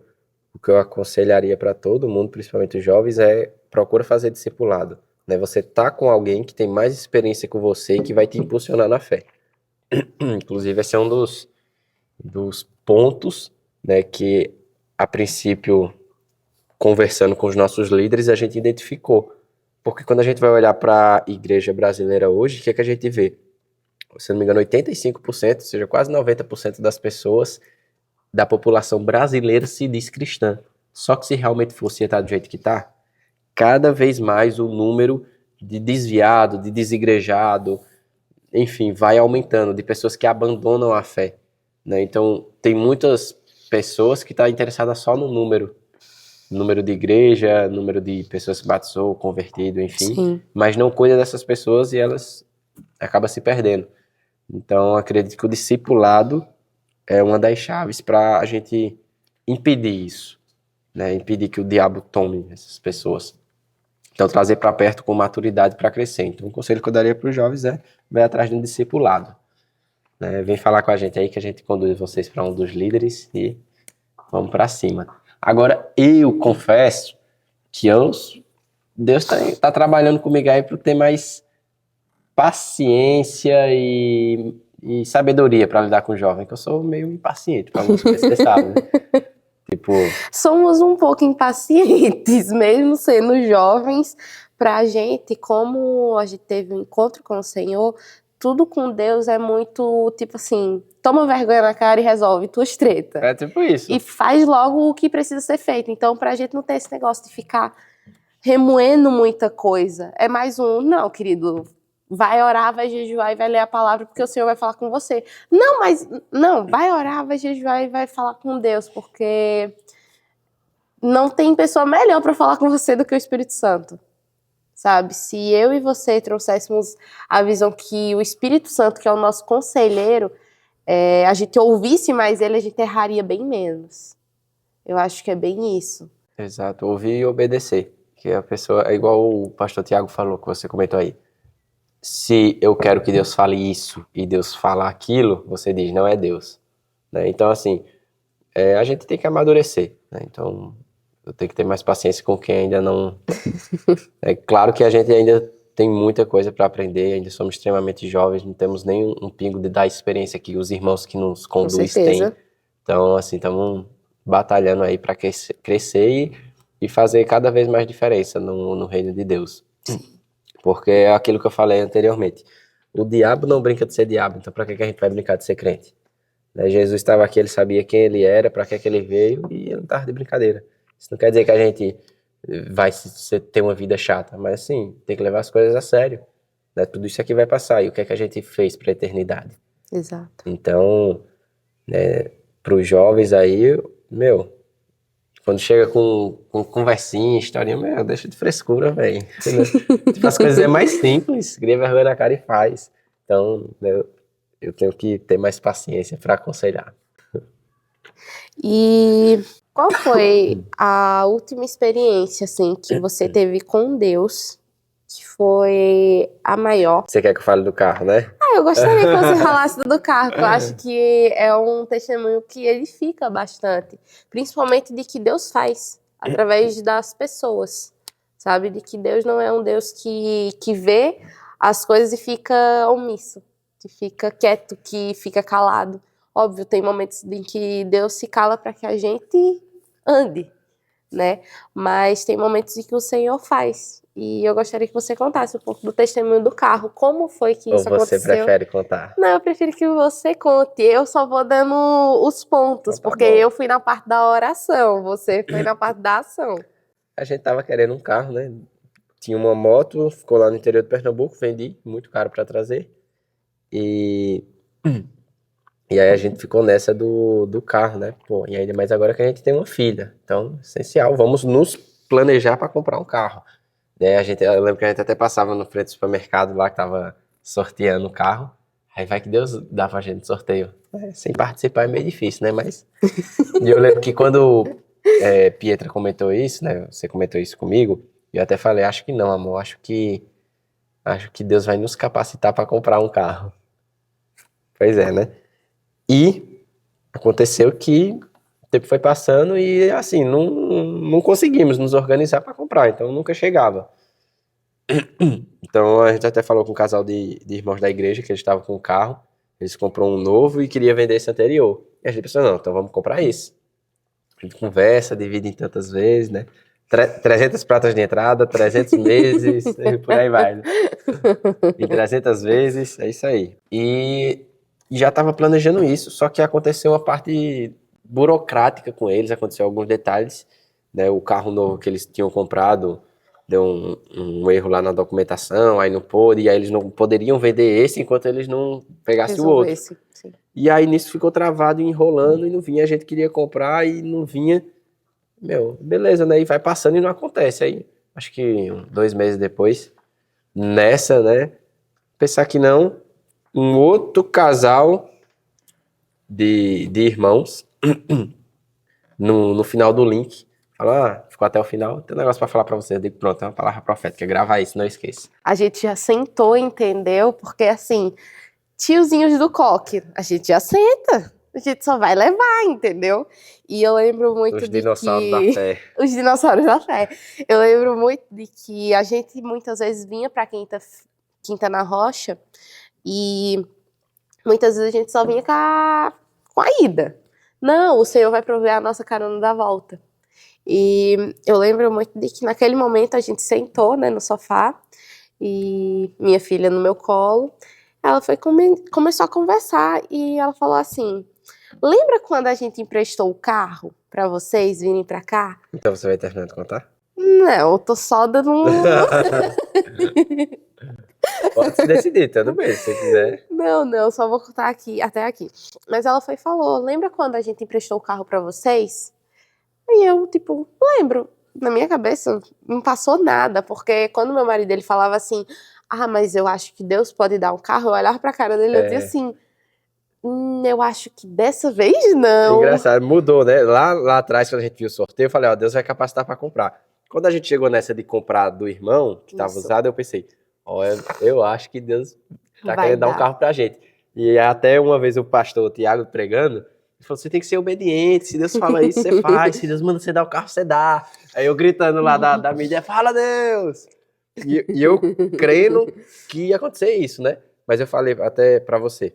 S2: o que eu aconselharia para todo mundo, principalmente os jovens, é procura fazer discipulado. Né? Você tá com alguém que tem mais experiência que você e que vai te impulsionar na fé. Inclusive, esse é um dos dos pontos, né, que a princípio, conversando com os nossos líderes, a gente identificou. Porque quando a gente vai olhar para a igreja brasileira hoje, o que é que a gente vê? Se não me engano, 85%, ou seja, quase 90% das pessoas da população brasileira se diz cristã. Só que se realmente fosse estar do jeito que está, cada vez mais o número de desviado, de desigrejado, enfim, vai aumentando, de pessoas que abandonam a fé, né? Então, tem muitas pessoas que estão interessadas só no número de igreja, número de pessoas que batizou, convertido, enfim,
S1: Sim.
S2: mas não cuida dessas pessoas e elas acabam se perdendo. Então, acredito que o discipulado é uma das chaves para a gente impedir isso, né? Impedir que o diabo tome essas pessoas. Então, trazer para perto com maturidade para crescer. Então, o conselho que eu daria para os jovens é: vai atrás de um discipulado, né? Vem falar com a gente aí que a gente conduz vocês para um dos líderes e vamos para cima. Agora, eu confesso que Deus tá trabalhando comigo aí para ter mais paciência e sabedoria para lidar com o jovem, que eu sou meio impaciente, para você sabe, né? Tipo,
S1: Somos um pouco impacientes, mesmo sendo jovens, pra gente, como a gente teve um encontro com o Senhor, tudo com Deus é muito, tipo assim, toma vergonha na cara e resolve tuas tretas.
S2: é tipo isso.
S1: E faz logo o que precisa ser feito. Então, pra gente não ter esse negócio de ficar remoendo muita coisa. É mais um, não, querido, vai orar, vai jejuar e vai ler a palavra, porque o Senhor vai falar com você. Não, mas, não, vai orar, vai jejuar e vai falar com Deus, porque não tem pessoa melhor para falar com você do que o Espírito Santo, sabe? Se eu e você trouxéssemos a visão que o Espírito Santo, que é o nosso conselheiro, a gente ouvisse mais ele, a gente erraria bem menos. Eu acho que é bem isso.
S2: Exato, ouvir e obedecer. Que a pessoa, é igual o pastor Tiago falou, que você comentou aí. Se eu quero que Deus fale isso e Deus fala aquilo, você diz, não é Deus, né? Então, assim, a gente tem que amadurecer, né? Então, eu tenho que ter mais paciência com quem ainda não... É claro que a gente ainda tem muita coisa para aprender, ainda somos extremamente jovens, não temos nem um pingo da experiência que os irmãos que nos conduzem têm. Então, assim, estamos batalhando aí para crescer e fazer cada vez mais diferença no reino de Deus. Porque é aquilo que eu falei anteriormente. O diabo não brinca de ser diabo, então para que a gente vai brincar de ser crente? Né? Jesus estava aqui, ele sabia quem ele era, para que ele veio, e ele não estava de brincadeira. Isso não quer dizer que a gente vai ter uma vida chata, mas assim, tem que levar as coisas a sério. Né? Tudo isso aqui vai passar, e o que é que a gente fez para a eternidade?
S1: Exato.
S2: Então, para os jovens aí, meu, quando chega com conversinha, historinha, meu, deixa de frescura, velho. Tipo, as coisas é mais simples, cria vergonha na cara e faz. Então, eu tenho que ter mais paciência para aconselhar.
S1: E qual foi a última experiência, assim, que você teve com Deus, que foi a maior?
S2: Você quer que eu fale do carro, né?
S1: Eu gostaria que você falasse do carro, que eu acho que é um testemunho que edifica bastante, principalmente de que Deus faz através das pessoas, sabe? De que Deus não é um Deus que vê as coisas e fica omisso, que fica quieto, que fica calado. Óbvio, tem momentos em que Deus se cala para que a gente ande, né? Mas tem momentos em que o Senhor faz. E eu gostaria que você contasse um pouco do testemunho do carro. Como foi que isso aconteceu?
S2: Ou você prefere contar?
S1: Não, eu prefiro que você conte. Eu só vou dando os pontos,
S2: Então tá
S1: porque
S2: bom.
S1: eu fui na parte da oração, você foi na parte da ação.
S2: A gente tava querendo um carro, né? Tinha uma moto, ficou lá no interior de Pernambuco, vendi, muito caro para trazer. E aí a gente ficou nessa do carro, né? Pô, e ainda mais agora que a gente tem uma filha. Então, essencial, vamos nos planejar para comprar um carro. Né? Eu lembro que a gente até passava no frente do supermercado lá que tava sorteando o carro. Aí vai que Deus dá pra gente sorteio. Sem participar é meio difícil, né? Mas e eu lembro que quando Pietra comentou isso, né? Você comentou isso comigo, eu até falei, acho que não, amor, acho que Deus vai nos capacitar para comprar um carro. Pois é, né? E aconteceu que o tempo foi passando e, assim, não conseguimos nos organizar para comprar, então nunca chegava. Então a gente até falou com um casal de irmãos da igreja que eles estavam com o carro. Eles comprou um novo e queria vender esse anterior. E a gente pensou, não, então vamos comprar esse. A gente conversa, divide em tantas vezes, né? 300 pratas de entrada, 300 meses, e por aí vai, né? Em 300 vezes, é isso aí. E já estava planejando isso, só que aconteceu uma parte burocrática com eles, aconteceu alguns detalhes, né? O carro novo que eles tinham comprado deu um erro lá na documentação, aí não pôde, e aí eles não poderiam vender esse enquanto eles não pegassem o outro.
S1: Resolvesse, sim.
S2: E aí nisso ficou travado, enrolando, e não vinha, a gente queria comprar e não vinha. Meu, beleza, né? E vai passando e não acontece. Aí, acho que 2 meses depois, nessa, né? Pensar que não, um outro casal de irmãos, no final do link, fala, ficou até o final, tem um negócio pra falar pra você. Eu digo, pronto, é uma palavra profética, grava isso, não esqueça.
S1: A gente já sentou, entendeu? Porque assim, tiozinhos do coque, a gente já senta. A gente só vai levar, entendeu? E eu lembro muito
S2: Os
S1: de
S2: dinossauros da
S1: que...
S2: fé.
S1: Os dinossauros da fé. Eu lembro muito de que a gente muitas vezes vinha pra Quinta na Rocha e muitas vezes a gente só vinha com a ida. Não, o Senhor vai prover a nossa carona da volta. E eu lembro muito de que naquele momento a gente sentou, né, no sofá e minha filha no meu colo. Ela começou a conversar e ela falou assim: lembra quando a gente emprestou o carro pra vocês virem pra cá?
S2: Então você vai terminar de contar?
S1: Não, eu tô só dando
S2: Pode se decidir, tudo bem, se você quiser.
S1: Não, só vou contar aqui, até aqui. Mas ela foi e falou: lembra quando a gente emprestou o carro pra vocês? E eu, tipo, lembro. Na minha cabeça não passou nada, porque quando meu marido ele falava assim: ah, mas eu acho que Deus pode dar um carro, eu olhava pra cara dele e eu dizia assim: eu acho que dessa vez
S2: É
S1: não.
S2: engraçado, mudou, né? Lá atrás, quando a gente viu o sorteio, eu falei, ó, Deus vai capacitar pra comprar. Quando a gente chegou nessa de comprar do irmão, que tava
S1: Isso.
S2: usado, eu pensei, ó, eu acho que Deus tá
S1: Vai
S2: querendo dar um
S1: dar.
S2: carro pra gente. E até uma vez o pastor Tiago pregando, ele falou, você tem que ser obediente, se Deus fala isso, você faz, se Deus manda você dar o carro, você dá. Aí eu gritando lá da mídia, fala Deus! E eu crendo que ia acontecer isso, né? Mas eu falei até pra você,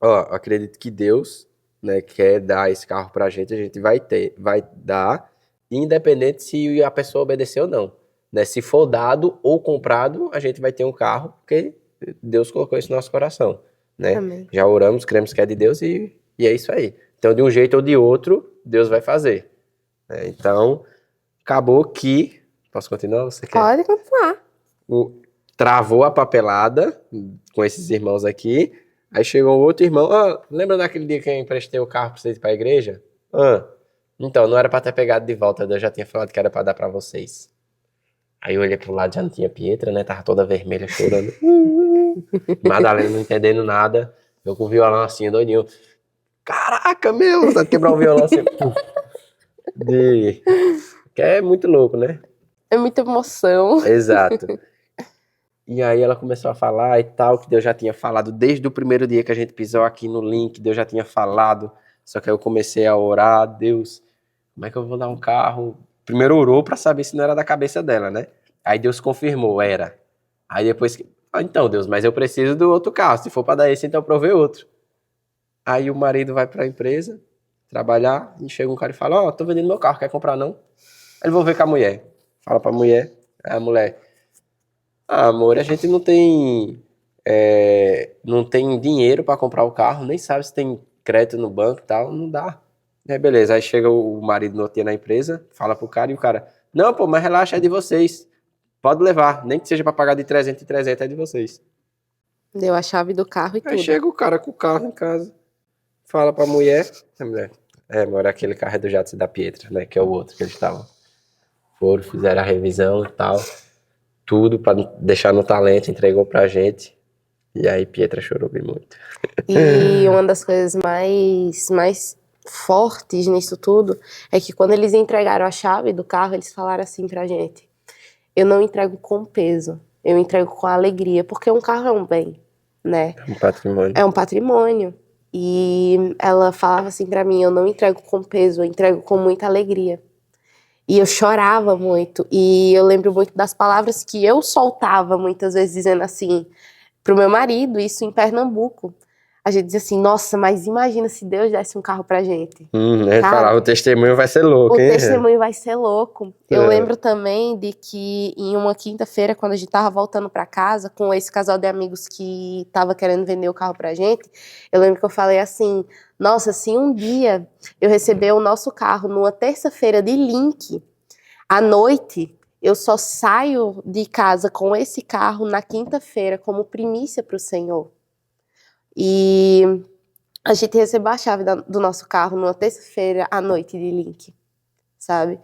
S2: ó, acredito que Deus, né, quer dar esse carro pra gente, a gente vai dar, independente se a pessoa obedecer ou não, né? Se for dado ou comprado, a gente vai ter um carro, porque Deus colocou isso no nosso coração, né?
S1: Amém.
S2: Já oramos, cremos que é de Deus e é isso aí. Então, de um jeito ou de outro, Deus vai fazer, né? Então, acabou que... Posso continuar? Você quer?
S1: Pode continuar.
S2: Travou a papelada com esses irmãos aqui. Aí chegou outro irmão. Lembra daquele dia que eu emprestei o carro pra vocês ir pra igreja? Então, não era pra ter pegado de volta. Eu já tinha falado que era pra dar pra vocês. Aí eu olhei pro lado, já não tinha Pietra, né? Tava toda vermelha, chorando. Madalena não entendendo nada. Eu com o violão assim, doidinho. Caraca, meu! Vontade de quebrar o violão assim. Que é muito louco, né?
S1: É muita emoção.
S2: Exato. E aí ela começou a falar e tal, que Deus já tinha falado desde o primeiro dia que a gente pisou aqui no link, Deus já tinha falado. Só que aí eu comecei a orar, Deus, como é que eu vou dar um carro? Primeiro orou pra saber se não era da cabeça dela, né? Aí Deus confirmou, era. Aí depois, então Deus, mas eu preciso do outro carro, se for pra dar esse, então provei outro. Aí o marido vai pra empresa trabalhar e chega um cara e fala, tô vendendo meu carro, quer comprar não? Aí ele vou ver com a mulher. Fala pra mulher, aí a mulher... amor, a gente não tem dinheiro para comprar o carro, nem sabe se tem crédito no banco e tal, não dá. Beleza, aí chega o marido no outro dia na empresa, fala pro cara e o cara, não, pô, mas relaxa, é de vocês, pode levar, nem que seja para pagar de 300 em 300, é de vocês.
S1: Deu a chave do carro e
S2: Aí
S1: tudo.
S2: chega o cara com o carro em casa, fala pra mulher, a mulher, amor, aquele carro é do Jatsi da Pietra, né, que é o outro que eles estavam. Fizeram a revisão e tal, tudo para deixar no talento, entregou pra gente. E aí Pietra chorou bem muito.
S1: E uma das coisas mais fortes nisso tudo é que quando eles entregaram a chave do carro, eles falaram assim pra gente: eu não entrego com peso, eu entrego com alegria, porque um carro é um bem, né?
S2: É um patrimônio.
S1: É um patrimônio. E ela falava assim pra mim: eu não entrego com peso, eu entrego com muita alegria. E eu chorava muito. E eu lembro muito das palavras que eu soltava muitas vezes, dizendo assim pro meu marido, isso em Pernambuco. A gente diz assim, nossa, mas imagina se Deus desse um carro pra gente.
S2: A gente
S1: Cara,
S2: falava, o testemunho vai ser louco,
S1: O
S2: hein?
S1: testemunho vai ser louco. Eu
S2: É.
S1: lembro também de que em uma quinta-feira, quando a gente tava voltando pra casa, com esse casal de amigos que tava querendo vender o carro pra gente, eu lembro que eu falei assim, nossa, se um dia eu receber o nosso carro numa terça-feira de link, à noite, eu só saio de casa com esse carro na quinta-feira como primícia pro Senhor. E a gente recebeu a chave do nosso carro numa terça-feira à noite de link, sabe?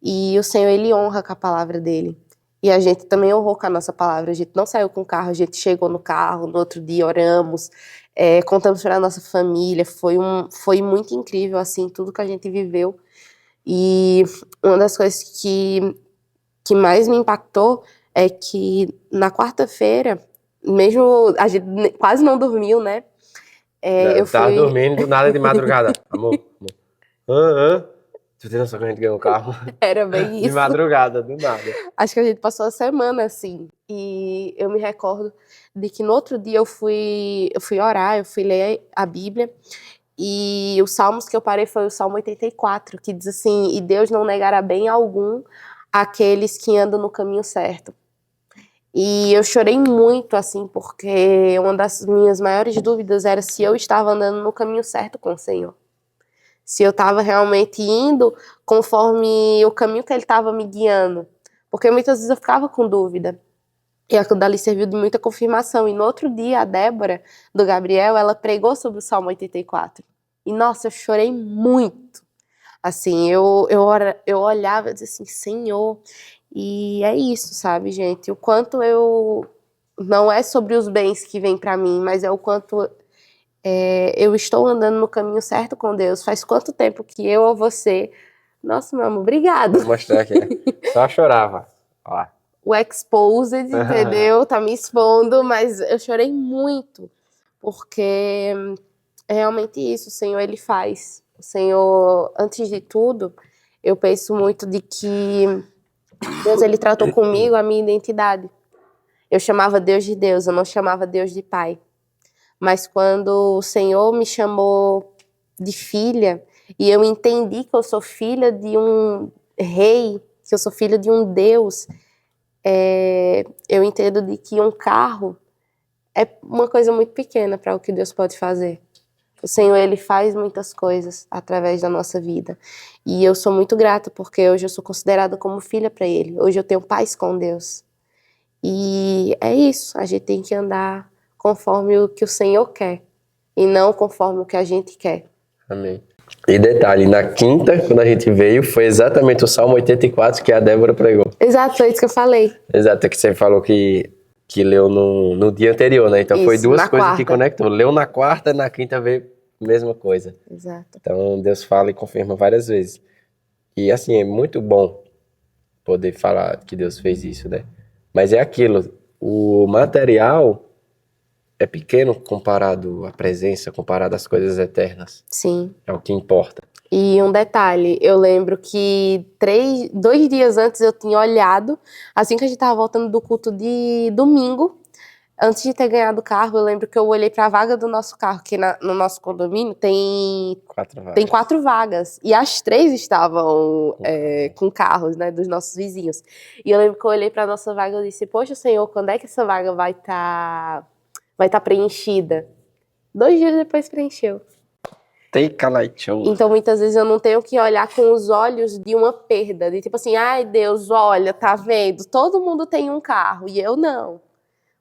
S1: E o Senhor, ele honra com a palavra dele. E a gente também honrou com a nossa palavra. A gente não saiu com o carro, a gente chegou no carro, no outro dia oramos, contamos para a nossa família. Foi muito incrível, assim, tudo que a gente viveu. E uma das coisas que mais me impactou é que na quarta-feira, mesmo a gente quase não dormiu, né? Eu
S2: Tava
S1: fui...
S2: dormindo, do nada de madrugada. Amor. Tu tem noção que a gente ganhou o carro?
S1: Era bem
S2: De
S1: isso.
S2: madrugada, do nada.
S1: Acho que a gente passou a semana assim. E eu me recordo de que no outro dia eu fui orar, eu fui ler a Bíblia. E os salmos que eu parei foi o Salmo 84, que diz assim: E Deus não negará bem algum àqueles que andam no caminho certo. E eu chorei muito, assim, porque uma das minhas maiores dúvidas era se eu estava andando no caminho certo com o Senhor. Se eu estava realmente indo conforme o caminho que Ele estava me guiando. Porque muitas vezes eu ficava com dúvida. E aquilo dali serviu de muita confirmação. E no outro dia, a Débora, do Gabriel, ela pregou sobre o Salmo 84. E, nossa, eu chorei muito. Assim, eu olhava e dizia assim, Senhor... E é isso, sabe, gente? O quanto eu... Não é sobre os bens que vêm pra mim, mas é o quanto eu estou andando no caminho certo com Deus. Faz quanto tempo que eu ou você... Nossa, meu amor, obrigado.
S2: Vou mostrar aqui. Só chorava. Ó lá.
S1: O exposed, entendeu? Tá me expondo, mas eu chorei muito. Porque é realmente isso, o Senhor, Ele faz. O Senhor, antes de tudo, eu penso muito de que Deus, Ele tratou comigo a minha identidade. Eu chamava Deus de Deus, eu não chamava Deus de Pai. Mas quando o Senhor me chamou de filha, e eu entendi que eu sou filha de um rei, que eu sou filha de um Deus, eu entendo de que um carro é uma coisa muito pequena para o que Deus pode fazer. O Senhor, Ele faz muitas coisas através da nossa vida. E eu sou muito grata, porque hoje eu sou considerada como filha para Ele. Hoje eu tenho paz com Deus. E é isso, a gente tem que andar conforme o que o Senhor quer, e não conforme o que a gente quer.
S2: Amém. E detalhe, na quinta, quando a gente veio, foi exatamente o Salmo 84 que a Débora pregou.
S1: Exato, foi isso que eu falei.
S2: Exato, que você falou que leu no dia anterior, né? Então foi
S1: Isso,
S2: duas
S1: na
S2: coisas que
S1: quarta.
S2: conectou. Leu na quarta, na quinta veio a mesma coisa.
S1: Exato.
S2: Então Deus fala e confirma várias vezes. E assim, é muito bom poder falar que Deus fez isso, né? Mas é aquilo, o material é pequeno comparado à presença, comparado às coisas eternas.
S1: Sim.
S2: É o que importa.
S1: E um detalhe, eu lembro que 2 dias antes eu tinha olhado, assim que a gente tava voltando do culto de domingo, antes de ter ganhado o carro, eu lembro que eu olhei para a vaga do nosso carro, que no nosso condomínio tem 4 vagas. E as 3 estavam com carros, né, dos nossos vizinhos. E eu lembro que eu olhei para a nossa vaga e disse, poxa, Senhor, quando é que essa vaga vai tá preenchida? 2 dias depois preencheu.
S2: Take a light show.
S1: Então, muitas vezes eu não tenho que olhar com os olhos de uma perda. De tipo assim, ai Deus, olha, tá vendo? Todo mundo tem um carro e eu não.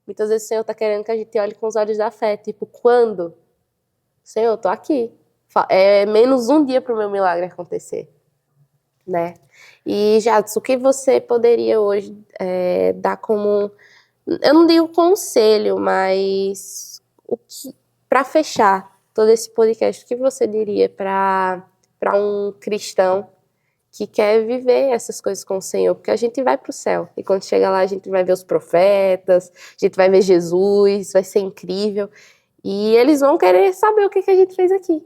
S1: Muitas vezes o Senhor tá querendo que a gente olhe com os olhos da fé. Tipo, quando? Senhor, eu tô aqui. É menos um dia pro meu milagre acontecer. Né? E, Jadson, o que você poderia hoje dar como... Eu não digo conselho, mas para fechar todo esse podcast, o que você diria para um cristão que quer viver essas coisas com o Senhor? Porque a gente vai para o céu, e quando chega lá a gente vai ver os profetas, a gente vai ver Jesus, vai ser incrível, e eles vão querer saber o que a gente fez aqui.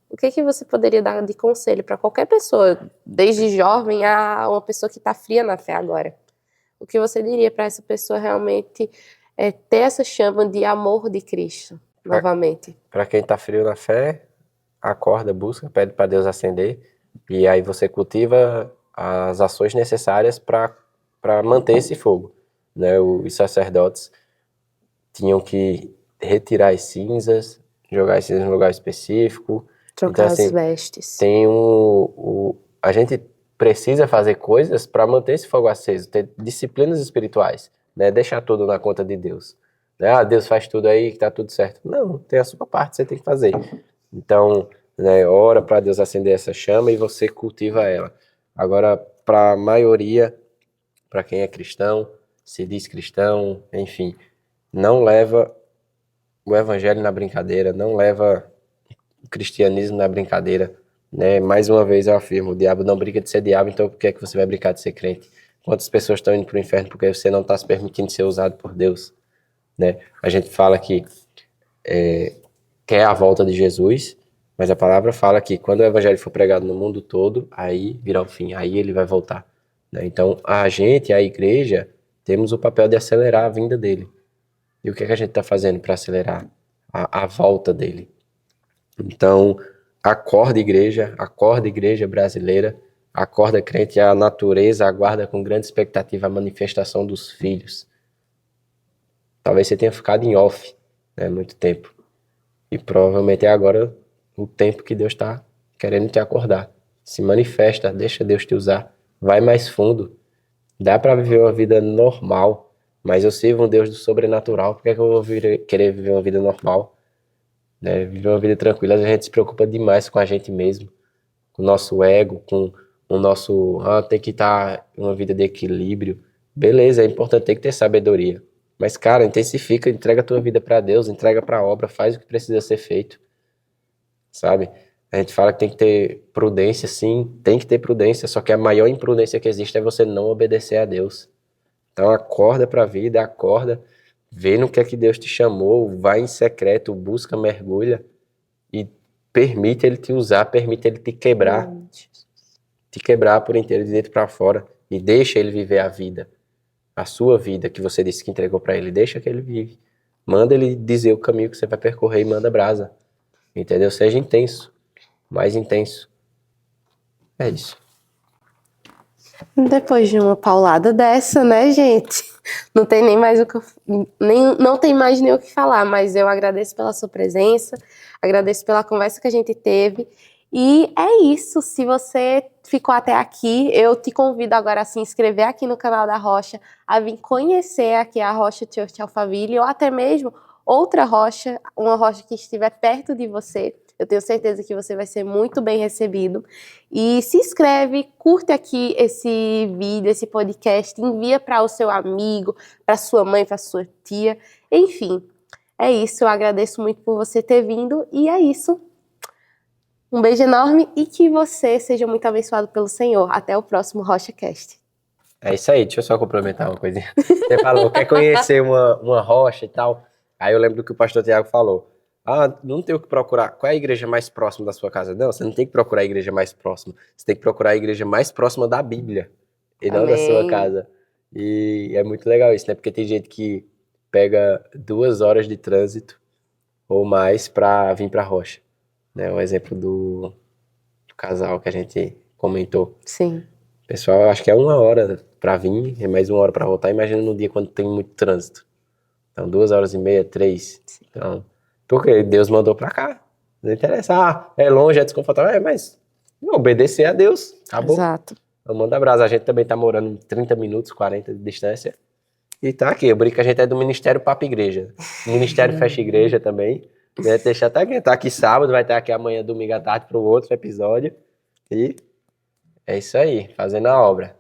S1: O que você poderia dar de conselho para qualquer pessoa, desde jovem a uma pessoa que está fria na fé agora? O que você diria para essa pessoa realmente ter essa chama de amor de Cristo? novamente.
S2: Para quem tá frio na fé, acorda, busca, pede para Deus acender, e aí você cultiva as ações necessárias para manter esse fogo, né? Os sacerdotes tinham que retirar as cinzas, jogar as cinzas em um lugar específico. Então,
S1: Trocar as
S2: assim,
S1: vestes.
S2: a gente precisa fazer coisas para manter esse fogo aceso, ter disciplinas espirituais, né? Deixar tudo na conta de Deus. Né? Ah, Deus faz tudo aí que tá tudo certo. Não, tem a sua parte, você tem que fazer. Então, né, ora para Deus acender essa chama e você cultiva ela. Agora, para a maioria, para quem é cristão, se diz cristão, enfim, não leva o evangelho na brincadeira, não leva o cristianismo na brincadeira, né? Mais uma vez eu afirmo, o diabo não brinca de ser diabo, então por que é que você vai brincar de ser crente? Quantas pessoas estão indo para o inferno porque você não está se permitindo ser usado por Deus, né? A gente fala que quer a volta de Jesus, mas a palavra fala que quando o evangelho for pregado no mundo todo, aí virá o fim, aí ele vai voltar, né? Então a gente, a igreja, temos o papel de acelerar a vinda dele. E o que é que a gente está fazendo para acelerar a volta dele? Então, acorda igreja brasileira, acorda crente, a natureza aguarda com grande expectativa a manifestação dos filhos. Talvez você tenha ficado em off, né, muito tempo. E provavelmente é agora o tempo que Deus está querendo te acordar. Se manifesta, deixa Deus te usar. Vai mais fundo. Dá para viver uma vida normal, mas eu sirvo um Deus do sobrenatural. Por que é que eu vou querer viver uma vida normal? Né? Viver uma vida tranquila, a gente se preocupa demais com a gente mesmo, com o nosso ego, com o nosso... tem que estar em uma vida de equilíbrio. Beleza, é importante, tem que ter sabedoria. Mas, cara, intensifica, entrega a tua vida para Deus, entrega para a obra, faz o que precisa ser feito, sabe? A gente fala que tem que ter prudência, sim, tem que ter prudência, só que a maior imprudência que existe é você não obedecer a Deus. Então acorda para a vida, acorda, vê no que é que Deus te chamou, vai em secreto, busca, mergulha e permite Ele te usar, permite Ele te quebrar por inteiro, de dentro para fora, e deixa Ele viver a vida, a sua vida que você disse que entregou para Ele, deixa que Ele vive. Manda Ele dizer o caminho que você vai percorrer e manda brasa, entendeu? Seja intenso, mais intenso. É isso.
S1: Depois de uma paulada dessa, né, gente? Não tem nem mais o que não tem mais nem o que falar, mas eu agradeço pela sua presença, agradeço pela conversa que a gente teve. E é isso. Se você ficou até aqui, eu te convido agora a se inscrever aqui no canal da Rocha, a vir conhecer aqui a Rocha Church Alphaville, ou até mesmo outra rocha, uma rocha que estiver perto de você. Eu tenho certeza que você vai ser muito bem recebido. E se inscreve, curte aqui esse vídeo, esse podcast, envia para o seu amigo, para sua mãe, para sua tia. Enfim, é isso. Eu agradeço muito por você ter vindo e é isso. Um beijo enorme e que você seja muito abençoado pelo Senhor. Até o próximo RochaCast.
S2: É isso aí, deixa eu só complementar uma coisinha. Você falou, quer conhecer uma rocha e tal. Aí eu lembro do que o pastor Tiago falou. Ah, não tem o que procurar. Qual é a igreja mais próxima da sua casa? Não, você não tem que procurar a igreja mais próxima. Você tem que procurar a igreja mais próxima da Bíblia. E não da sua casa. E é muito legal isso, né? Porque tem gente que pega 2 horas de trânsito ou mais pra vir pra rocha. Né? O exemplo do casal que a gente comentou.
S1: Sim.
S2: Pessoal, eu acho que é 1 hora pra vir, é mais 1 hora pra voltar. Imagina no dia quando tem muito trânsito. Então, 2 horas e meia, 3. Então, porque Deus mandou pra cá. Não interessa. Ah, é longe, é desconfortável. Mas obedecer a Deus. Acabou.
S1: Exato.
S2: Então, manda abraço. A gente também tá morando em 30 minutos, 40 de distância. E tá aqui. Eu brinco que a gente é do Ministério Papa Igreja. O Ministério Fecha Igreja também. Né? Deixa tá aqui. Tá aqui sábado, vai estar aqui amanhã, domingo à tarde, pro outro episódio. E é isso aí, fazendo a obra.